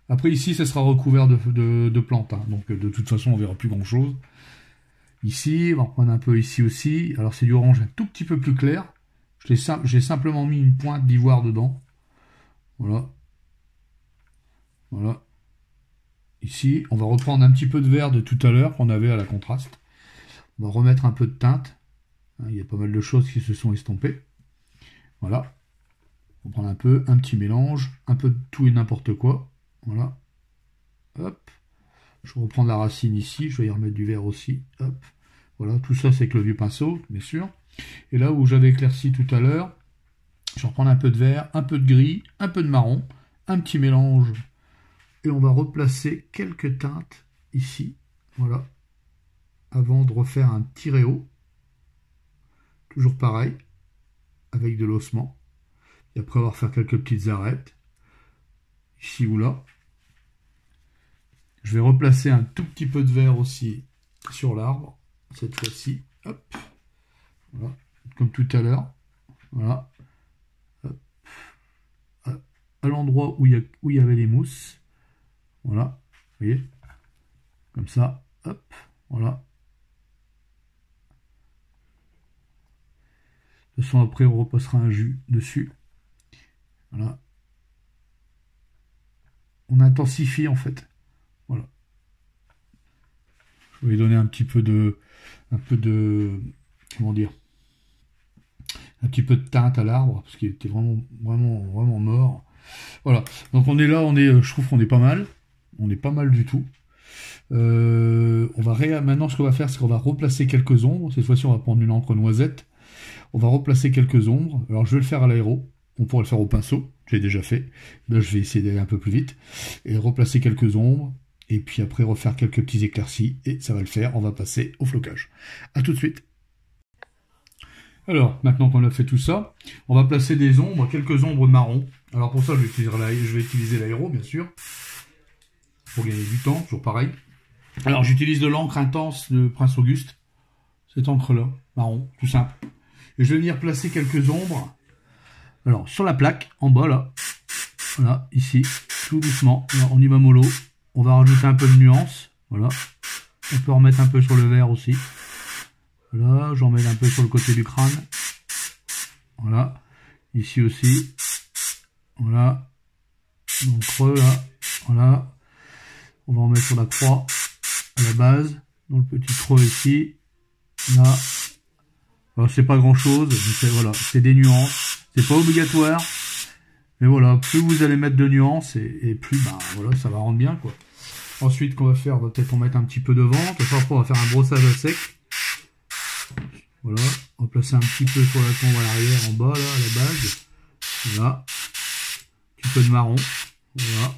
Après ici, ça sera recouvert de plantes. Hein. Donc de toute façon, on verra plus grand chose. Ici, on va reprendre un peu ici aussi. Alors c'est du orange un tout petit peu plus clair. J'ai simplement mis une pointe d'ivoire dedans. Voilà. Voilà. Ici, on va reprendre un petit peu de vert de tout à l'heure qu'on avait à la contraste. On va remettre un peu de teinte. Il y a pas mal de choses qui se sont estompées. Voilà. On va prendre un petit mélange, un peu de tout et n'importe quoi. Voilà. Hop. Je reprends la racine ici. Je vais y remettre du vert aussi. Hop. Voilà. Tout ça, c'est avec le vieux pinceau, bien sûr. Et là où j'avais éclairci tout à l'heure, je vais reprendre un peu de vert, un peu de gris, un peu de marron, un petit mélange. Et on va replacer quelques teintes ici. Voilà. Avant de refaire un petit réhaut. Toujours pareil. Avec de l'ossement. Et après, on va refaire quelques petites arêtes. Ici ou là. Je vais replacer un tout petit peu de vert aussi sur l'arbre. Cette fois-ci. Hop. Voilà. Comme tout à l'heure. Voilà. Hop. À l'endroit où il y avait les mousses. Voilà. Vous voyez. Comme ça. Hop. Voilà. De toute façon, après, on repassera un jus dessus. Voilà. On intensifie, en fait. Voilà. Je vais lui donner un petit peu de... comment dire, un petit peu de teinte à l'arbre, parce qu'il était vraiment mort. Voilà. Donc on est là, je trouve qu'on est pas mal. On est pas mal du tout. Maintenant, ce qu'on va faire, c'est qu'on va replacer quelques ombres. Cette fois-ci, on va prendre une encre noisette. On va replacer quelques ombres. Alors, je vais le faire à l'aéro. On pourrait le faire au pinceau. J'ai déjà fait. Là, je vais essayer d'aller un peu plus vite. Et replacer quelques ombres. Et puis après, refaire quelques petits éclaircis. Et ça va le faire. On va passer au flocage. A tout de suite. Alors, maintenant qu'on a fait tout ça, on va placer des ombres, quelques ombres marron. Alors pour ça, je vais utiliser l'aéro, bien sûr. Pour gagner du temps, toujours pareil. Alors, j'utilise de l'encre intense de Prince Auguste. Cette encre-là, marron, tout simple. Et je vais venir placer quelques ombres. Alors, sur la plaque, en bas, là. Voilà, ici, tout doucement. Alors, on y va mollo. On va rajouter un peu de nuance. Voilà. On peut remettre un peu sur le vert aussi. Voilà, j'en mets un peu sur le côté du crâne. Voilà. Ici aussi. Voilà. Dans le creux, là. Voilà. On va en mettre sur la croix à la base. Dans le petit creux ici. Là. Alors, c'est pas grand chose. Voilà. C'est des nuances. C'est pas obligatoire. Mais voilà, plus vous allez mettre de nuances et plus bah voilà, ça va rendre bien quoi. Ensuite, qu'on va faire, on va peut-être en mettre un petit peu devant. Après, on va faire un brossage à sec. Voilà, on va placer un petit peu sur la tombe à l'arrière, en bas là, à la base. Voilà, un petit peu de marron. Voilà,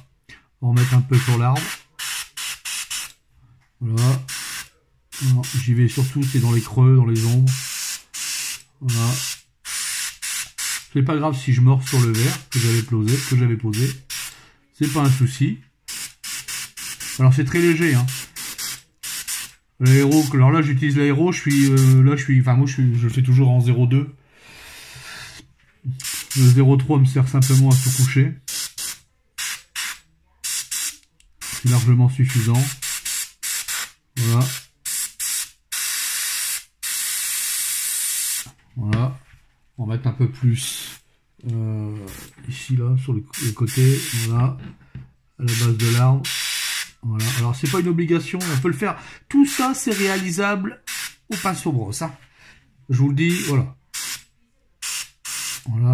on va en mettre un peu sur l'arbre. Voilà. J'y vais surtout, c'est dans les creux, dans les ombres. Voilà. C'est pas grave si je mords sur le verre que j'avais posé. C'est pas un souci. Alors c'est très léger, hein. L'aéro, alors là j'utilise l'aéro, je le fais toujours en 0,2. Le 0,3 me sert simplement à se coucher. C'est largement suffisant. Voilà. Voilà. On va mettre un peu plus ici là sur le côté. Voilà. À la base de l'arbre. Voilà. Alors c'est pas une obligation, on peut le faire. Tout ça c'est réalisable au pinceau brosse. Hein. Je vous le dis, voilà. Voilà.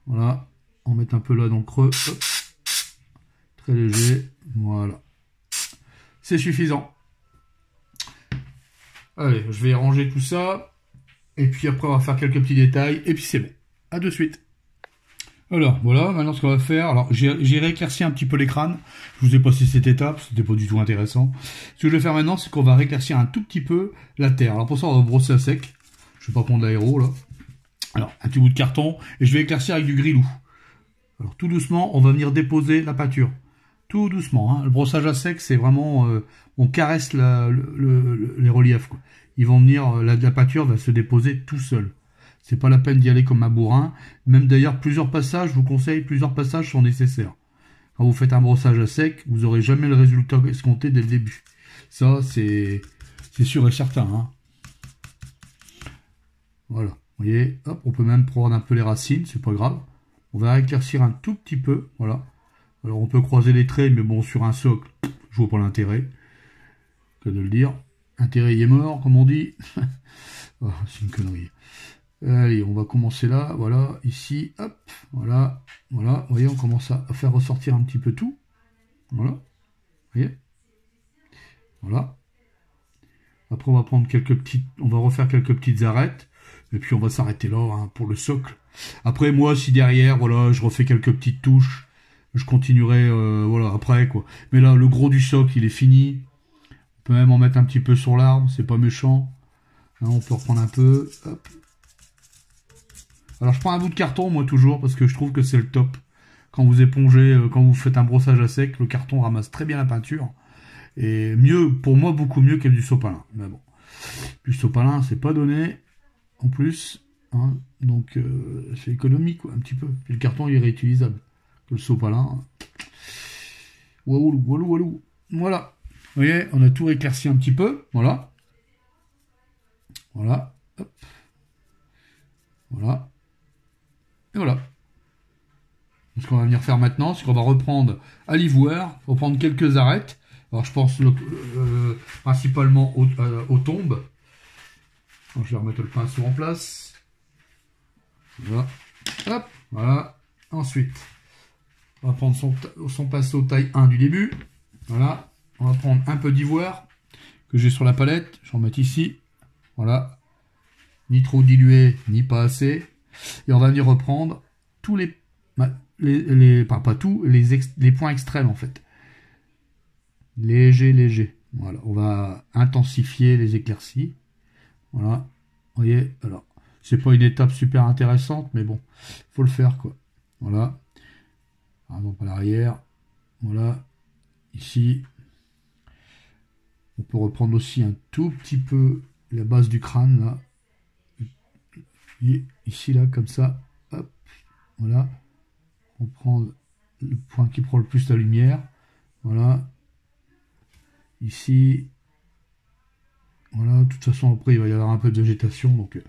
Voilà. On met un peu là dans le creux. Hop. Très léger. Voilà. C'est suffisant. Allez, je vais ranger tout ça. Et puis après, on va faire quelques petits détails. Et puis c'est bon. À de suite. Alors, voilà. Maintenant, ce qu'on va faire... Alors, j'ai rééclairci un petit peu les crânes. Je vous ai passé cette étape. C'était pas du tout intéressant. Ce que je vais faire maintenant, c'est qu'on va rééclaircir un tout petit peu la terre. Alors, pour ça, on va brosser à sec. Je vais pas prendre l'aéro, là. Alors, un petit bout de carton. Et je vais éclaircir avec du grilou. Alors, tout doucement, on va venir déposer la peinture. Tout doucement. Hein. Le brossage à sec, c'est vraiment... on caresse les reliefs, quoi. Ils vont venir... la peinture va se déposer tout seul. C'est pas la peine d'y aller comme un bourrin. Même d'ailleurs, plusieurs passages, je vous conseille, plusieurs passages sont nécessaires. Quand vous faites un brossage à sec, vous n'aurez jamais le résultat escompté dès le début. Ça, c'est sûr et certain. Hein. Voilà. Vous voyez, hop, on peut même prendre un peu les racines, c'est pas grave. On va éclaircir un tout petit peu, voilà. Alors on peut croiser les traits, mais bon, sur un socle, je vois pas l'intérêt. Que de le dire. Intérêt y est mort, comme on dit. Oh, c'est une connerie. Allez, on va commencer là, voilà, ici, hop, voilà, voilà. Vous voyez, on commence à faire ressortir un petit peu tout. Voilà. Vous voyez. Voilà. Après, on va prendre on va refaire quelques petites arêtes. Et puis, on va s'arrêter là, hein, pour le socle. Après, moi, si derrière, voilà, je refais quelques petites touches, je continuerai, voilà, après, quoi. Mais là, le gros du socle, il est fini. On peut même en mettre un petit peu sur l'arbre, c'est pas méchant. Hein, on peut reprendre un peu, hop. Alors, je prends un bout de carton, moi, toujours, parce que je trouve que c'est le top. Quand vous épongez, quand vous faites un brossage à sec, le carton ramasse très bien la peinture. Et mieux, pour moi, beaucoup mieux qu'avec du sopalin. Mais bon, du sopalin, c'est pas donné, en plus. Hein, donc, c'est économique, quoi, un petit peu. Et le carton, il est réutilisable. Le sopalin. Walou, walou, walou. Voilà. Vous voyez, on a tout éclairci un petit peu. Voilà. Voilà. Hop. Voilà. Et voilà. Ce qu'on va venir faire maintenant, c'est qu'on va reprendre à l'ivoire, reprendre quelques arêtes. Alors je pense principalement aux tombes. Alors, je vais remettre le pinceau en place. Voilà. Hop, voilà. Ensuite, on va prendre son pinceau taille 1 du début. Voilà. On va prendre un peu d'ivoire que j'ai sur la palette. Je vais en mettre ici. Voilà. Ni trop dilué, ni pas assez. Et on va venir reprendre tous pas tous, les points extrêmes en fait. Léger. Voilà. On va intensifier les éclaircies. Voilà. Vous voyez, alors, c'est pas une étape super intéressante, mais bon, faut le faire, quoi. Voilà. Par exemple, à l'arrière. Voilà. Ici. On peut reprendre aussi un tout petit peu la base du crâne, là. Ici, là, comme ça. Hop. Voilà. On prend le point qui prend le plus la lumière. Voilà. Ici. Voilà, de toute façon, après, il va y avoir un peu de végétation, donc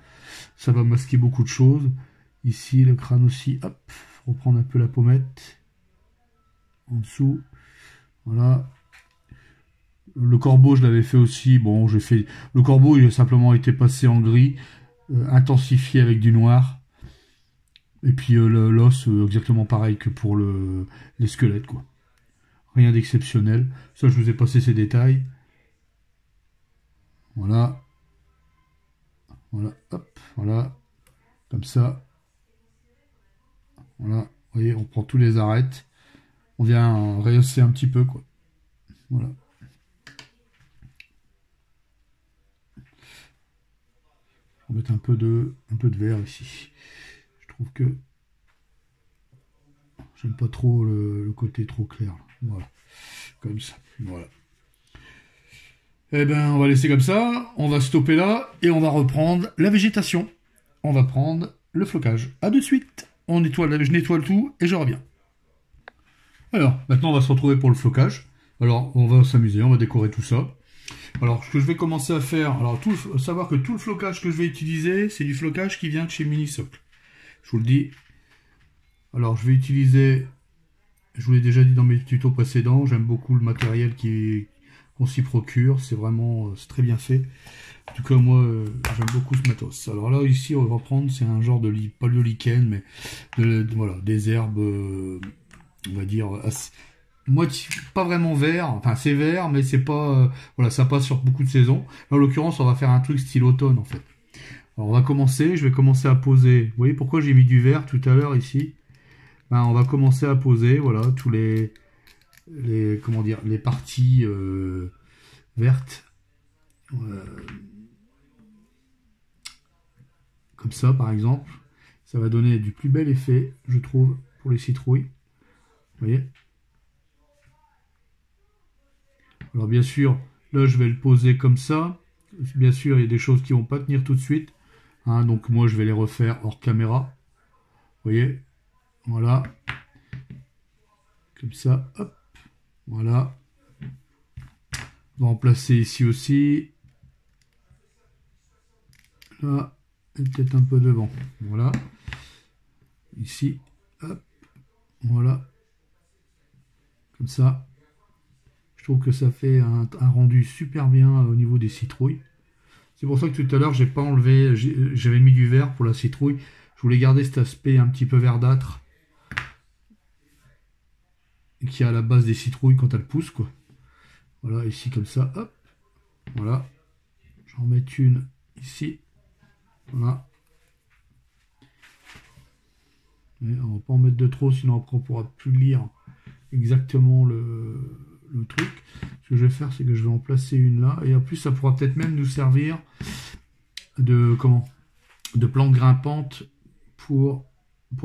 ça va masquer beaucoup de choses. Ici, le crâne aussi, hop, reprendre un peu la pommette. En dessous, voilà. Le corbeau, je l'avais fait aussi. Bon, j'ai fait... Le corbeau, il a simplement été passé en gris, intensifié avec du noir. Et puis l'os, exactement pareil que pour les squelettes, quoi. Rien d'exceptionnel. Ça, je vous ai passé ces détails. Voilà. Voilà. Hop. Voilà. Comme ça. Voilà. Vous voyez, on prend tous les arêtes. On vient rehausser un petit peu, quoi. Voilà. On va mettre un peu de vert ici. Je trouve que j'aime pas trop le côté trop clair. Voilà. Comme ça. Voilà. Eh ben, on va laisser comme ça. On va stopper là et on va reprendre la végétation. On va prendre le flocage. À de suite. Je nettoie tout et je reviens. Alors, maintenant on va se retrouver pour le flocage. Alors, on va s'amuser, on va décorer tout ça. Alors, ce que je vais commencer à faire, alors savoir que tout le flocage que je vais utiliser, c'est du flocage qui vient de chez Minisocle. Je vous le dis. Alors, je vais utiliser, je vous l'ai déjà dit dans mes tutos précédents, j'aime beaucoup le matériel qu'on s'y procure. C'est vraiment, c'est très bien fait. En tout cas, moi, j'aime beaucoup ce matos. Alors là, ici, on va prendre, c'est un genre de pas de lichen, mais voilà, des herbes, on va dire, pas vraiment vert. Enfin, c'est vert, mais c'est pas, voilà, ça passe sur beaucoup de saisons. Là, en l'occurrence, on va faire un truc style automne, en fait. Alors, on va commencer. Je vais commencer à poser. Vous voyez pourquoi j'ai mis du vert tout à l'heure ici? Ben, on va commencer à poser, voilà, tous comment dire, les parties vertes. Comme ça, par exemple. Ça va donner du plus bel effet, je trouve, pour les citrouilles. Vous voyez? Alors bien sûr, là je vais le poser comme ça. Bien sûr, il y a des choses qui vont pas tenir tout de suite. Hein, donc moi je vais les refaire hors caméra. Vous voyez? Voilà. Comme ça, hop. Voilà. On va en placer ici aussi. Là, et peut-être un peu devant. Voilà. Ici, hop. Voilà. Comme ça. Je trouve que ça fait un rendu super bien au niveau des citrouilles. C'est pour ça que tout à l'heure, j'ai pas enlevé, j'avais mis du vert pour la citrouille. Je voulais garder cet aspect un petit peu verdâtre qui est à la base des citrouilles quand elles poussent, quoi. Voilà, ici comme ça, hop. Voilà. J'en mets une ici. Voilà. Et on va pas en mettre de trop, sinon après on pourra plus lire exactement le truc. Ce que je vais faire, c'est que je vais en placer une là. Et en plus, ça pourra peut-être même nous servir de plante grimpante pour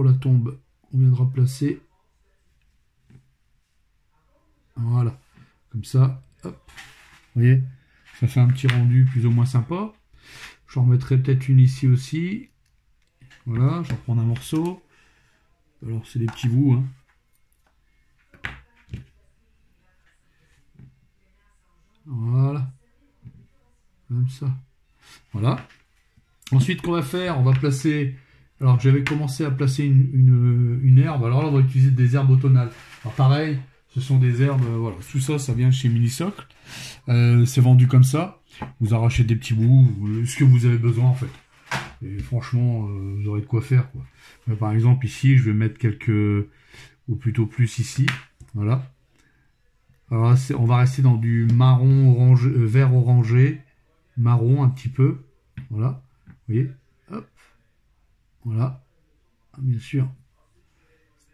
la tombe. On viendra placer. Voilà. Comme ça. Hop. Vous voyez, ça fait un petit rendu plus ou moins sympa. J'en remettrai peut-être une ici aussi. Voilà, je vais reprendre un morceau. Alors, c'est des petits bouts, hein. Voilà. Comme ça. Voilà. Ensuite, qu'on va faire, on va placer... Alors, j'avais commencé à placer une herbe. Alors là, on va utiliser des herbes automnales. Alors, pareil, ce sont des herbes... voilà, tout ça, ça vient chez Minisocle. C'est vendu comme ça. Vous arrachez des petits bouts, ce que vous avez besoin, en fait. Et franchement, vous aurez de quoi faire, quoi. Par exemple, ici, je vais mettre quelques... Ou plutôt plus ici. Voilà. Alors là, on va rester dans du marron, orange, vert orangé, marron un petit peu. Voilà. Vous voyez? Hop. Voilà. Bien sûr,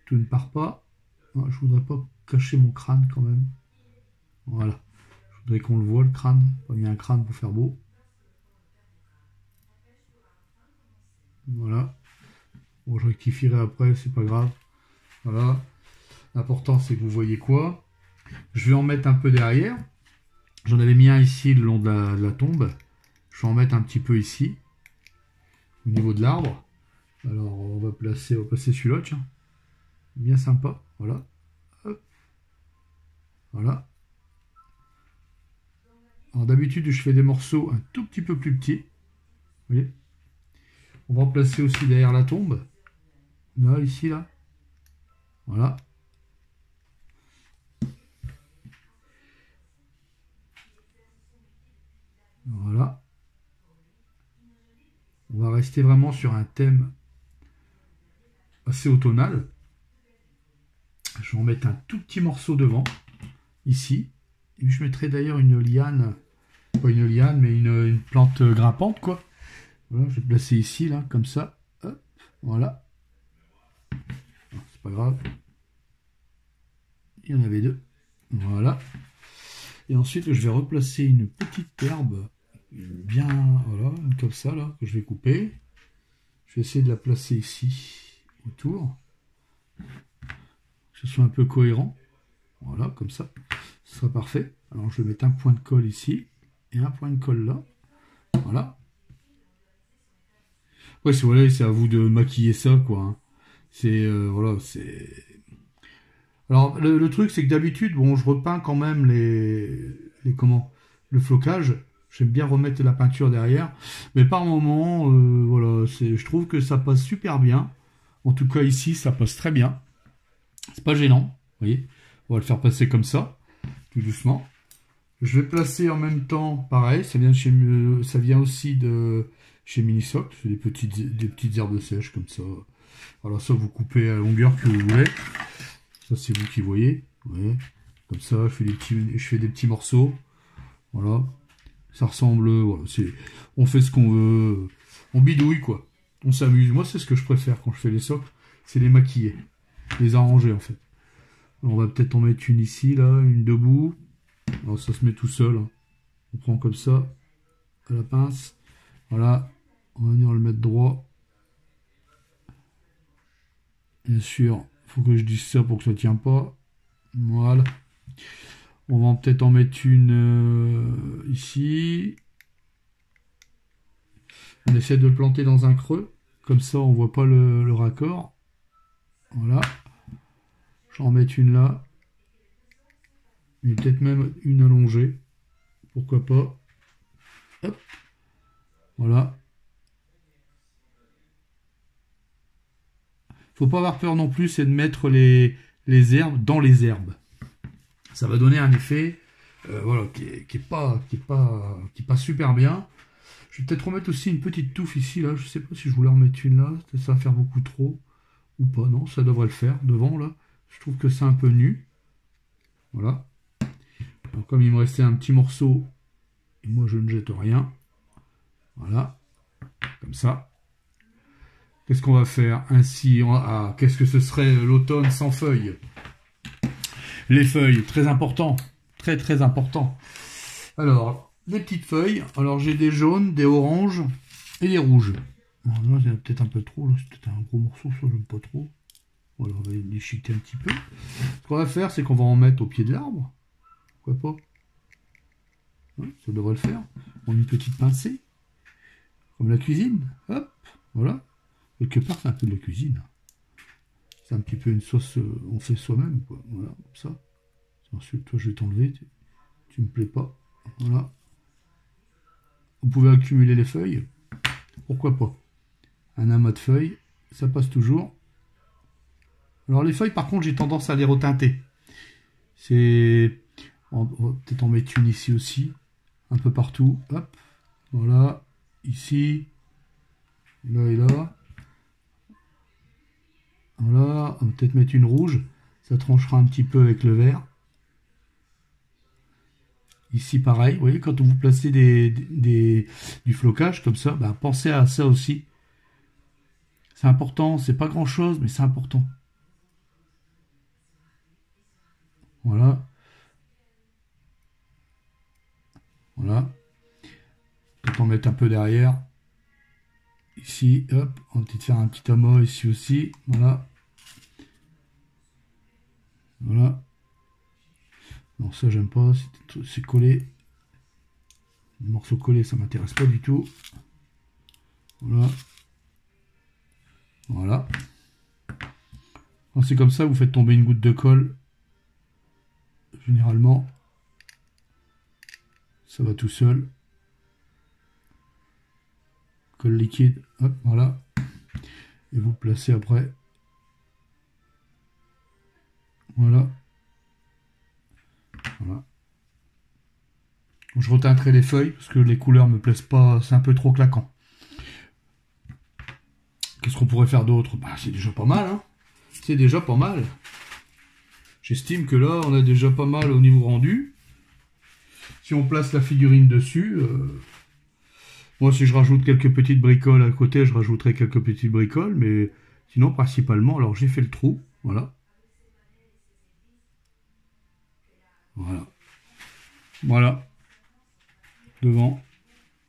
tout ne part pas. Non, je voudrais pas cacher mon crâne quand même. Voilà. Je voudrais qu'on le voit, le crâne. Pas mis un crâne pour faire beau. Voilà. Bon, je rectifierai après, c'est pas grave. Voilà. L'important, c'est que vous voyez quoi. Je vais en mettre un peu derrière. J'en avais mis un ici le long de la tombe. Je vais en mettre un petit peu ici, au niveau de l'arbre. Alors, on va passer celui-là, tiens. Bien sympa. Voilà. Hop. Voilà. Alors, d'habitude, je fais des morceaux un tout petit peu plus petits. Vous voyez. On va en placer aussi derrière la tombe. Là, ici, là. Voilà. Voilà. On va rester vraiment sur un thème assez automnal. Je vais en mettre un tout petit morceau devant, ici. Et je mettrai d'ailleurs une liane, pas une liane, mais une plante grimpante, quoi. Voilà, je vais placer ici, là, comme ça. Hop, voilà. C'est pas grave. Il y en avait deux. Voilà. Et ensuite, je vais replacer une petite herbe, bien, voilà, comme ça, là, que je vais couper. Je vais essayer de la placer ici, autour. Que ce soit un peu cohérent. Voilà, comme ça. Ce sera parfait. Alors, je vais mettre un point de colle ici. Et un point de colle là. Voilà. Ouais, voilà, c'est à vous de maquiller ça, quoi. Hein. C'est, voilà, c'est... Alors, le truc, c'est que d'habitude, bon, je repeins quand même comment, le flocage. J'aime bien remettre la peinture derrière. Mais par moment, voilà, je trouve que ça passe super bien. En tout cas, ici, ça passe très bien. C'est pas gênant, vous voyez. On va le faire passer comme ça, tout doucement. Je vais placer en même temps, pareil, ça vient aussi de chez Minisoc. C'est des petites herbes sèches comme ça. Alors ça, vous coupez à la longueur que vous voulez. Ça, c'est vous qui voyez. Ouais. Comme ça, je fais des petits morceaux. Voilà. Ça ressemble... Voilà, on fait ce qu'on veut. On bidouille, quoi. On s'amuse. Moi, c'est ce que je préfère quand je fais les socles. C'est les maquiller. Les arranger, en fait. Alors, on va peut-être en mettre une ici, là. Une debout. Alors, ça se met tout seul. Hein. On prend comme ça. À la pince. Voilà. On va venir le mettre droit. Bien sûr, il faut que je dise ça pour que ça ne tienne pas. Voilà. On va peut-être en mettre une ici. On essaie de le planter dans un creux. Comme ça, on ne voit pas le raccord. Voilà. Je vais en mettre une là. Mais peut-être même une allongée. Pourquoi pas. Hop. Voilà. Faut pas avoir peur non plus, c'est de mettre les herbes dans les herbes. Ça va donner un effet voilà, qui est pas super bien. Je vais peut-être remettre aussi une petite touffe ici, là. Je sais pas si je voulais en mettre une là. Ça va faire beaucoup trop. Ou pas, non, ça devrait le faire. Devant, là. Je trouve que c'est un peu nu. Voilà. Alors, comme il me restait un petit morceau, et moi je ne jette rien. Voilà. Comme ça. Qu'est-ce qu'on va faire ainsi? Qu'est-ce que ce serait l'automne sans feuilles? Les feuilles, très important. Très très important. Alors, les petites feuilles. Alors, j'ai des jaunes, des oranges et des rouges. Alors, là, c'est peut-être un peu trop. C'est peut-être un gros morceau, ça, j'aime pas trop. Voilà, on va les déchiqueter un petit peu. Ce qu'on va faire, c'est qu'on va en mettre au pied de l'arbre. Pourquoi pas? Ouais, ça devrait le faire. On a une petite pincée. Comme la cuisine. Hop, voilà. Quelque part, c'est un peu de la cuisine. C'est un petit peu une sauce, on fait soi-même, quoi. Voilà, comme ça. Ensuite, toi, je vais t'enlever. Tu me plais pas. Voilà. Vous pouvez accumuler les feuilles. Pourquoi pas? Un amas de feuilles, ça passe toujours. Alors, les feuilles, par contre, j'ai tendance à les reteinter. On va peut-être en mettre une ici aussi. Un peu partout. Hop. Voilà. Ici. Là et là. Voilà, on va peut-être mettre une rouge, ça tranchera un petit peu avec le vert. Ici pareil, vous voyez, quand vous placez du flocage comme ça, bah, pensez à ça aussi. C'est important, c'est pas grand chose, mais c'est important. Voilà. Voilà. Peut-être en mettre un peu derrière. Ici, hop, on va peut-être faire un petit amas ici aussi. Voilà. Voilà. Non, ça j'aime pas, c'est collé. Le morceau collé, ça m'intéresse pas du tout. Voilà. Voilà. Quand c'est comme ça, vous faites tomber une goutte de colle. Généralement, ça va tout seul. Colle liquide, hop, voilà. Et vous placez après. Voilà. Voilà. Je reteinterai les feuilles parce que les couleurs me plaisent pas, c'est un peu trop claquant. Qu'est-ce qu'on pourrait faire d'autre? Bah, c'est déjà pas mal, hein. C'est déjà pas mal. J'estime que là, on a déjà pas mal au niveau rendu. Si on place la figurine dessus, moi, si je rajoute quelques petites bricoles à côté, je rajouterai quelques petites bricoles, mais sinon, principalement, alors j'ai fait le trou, voilà. Voilà. Voilà. Devant.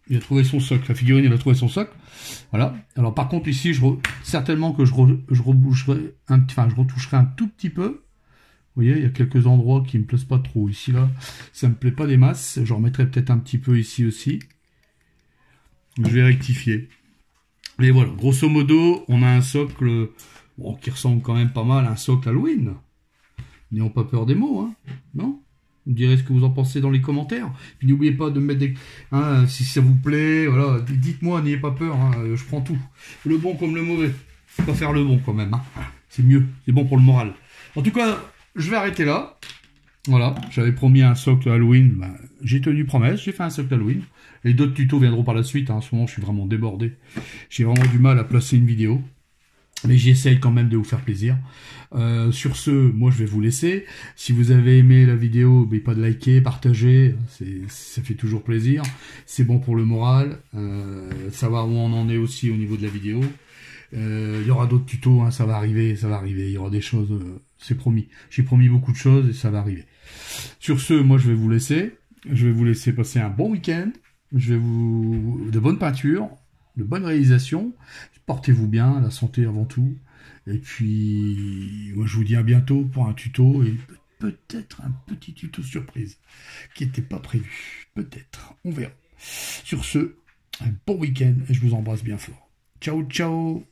Il a trouvé son socle. La figurine, elle a trouvé son socle. Voilà. Alors, par contre, ici, certainement que je reboucherai, enfin, je retoucherai un tout petit peu. Vous voyez, il y a quelques endroits qui me plaisent pas trop. Ici, là, ça me plaît pas des masses. Je remettrai peut-être un petit peu ici aussi. Je vais rectifier. Mais voilà, grosso modo, on a un socle bon, qui ressemble quand même pas mal à un socle Halloween. N'ayons pas peur des mots, hein. Non? Vous me direz ce que vous en pensez dans les commentaires. Puis n'oubliez pas de me mettre des... Hein, si ça vous plaît, voilà, dites-moi, n'ayez pas peur, hein, je prends tout. Le bon comme le mauvais. Faut pas faire le bon quand même, hein. C'est mieux, c'est bon pour le moral. En tout cas, je vais arrêter là. Voilà, j'avais promis un socle Halloween, ben, j'ai tenu promesse, j'ai fait un socle Halloween. Et d'autres tutos viendront par la suite, hein. En ce moment je suis vraiment débordé. J'ai vraiment du mal à placer une vidéo. Mais j'essaye quand même de vous faire plaisir. Sur ce, moi je vais vous laisser. Si vous avez aimé la vidéo, n'oubliez pas de liker, partager, ça fait toujours plaisir. C'est bon pour le moral. Savoir où on en est aussi au niveau de la vidéo. Il y aura d'autres tutos, hein, ça va arriver. Il y aura des choses, c'est promis. J'ai promis beaucoup de choses et ça va arriver. Sur ce, moi je vais vous laisser. Je vais vous laisser passer un bon week-end. De bonnes peintures, de bonnes réalisations. Portez-vous bien, la santé avant tout. Et puis, moi je vous dis à bientôt pour un tuto et peut-être un petit tuto surprise qui n'était pas prévu. Peut-être, on verra. Sur ce, un bon week-end et je vous embrasse bien fort. Ciao, ciao!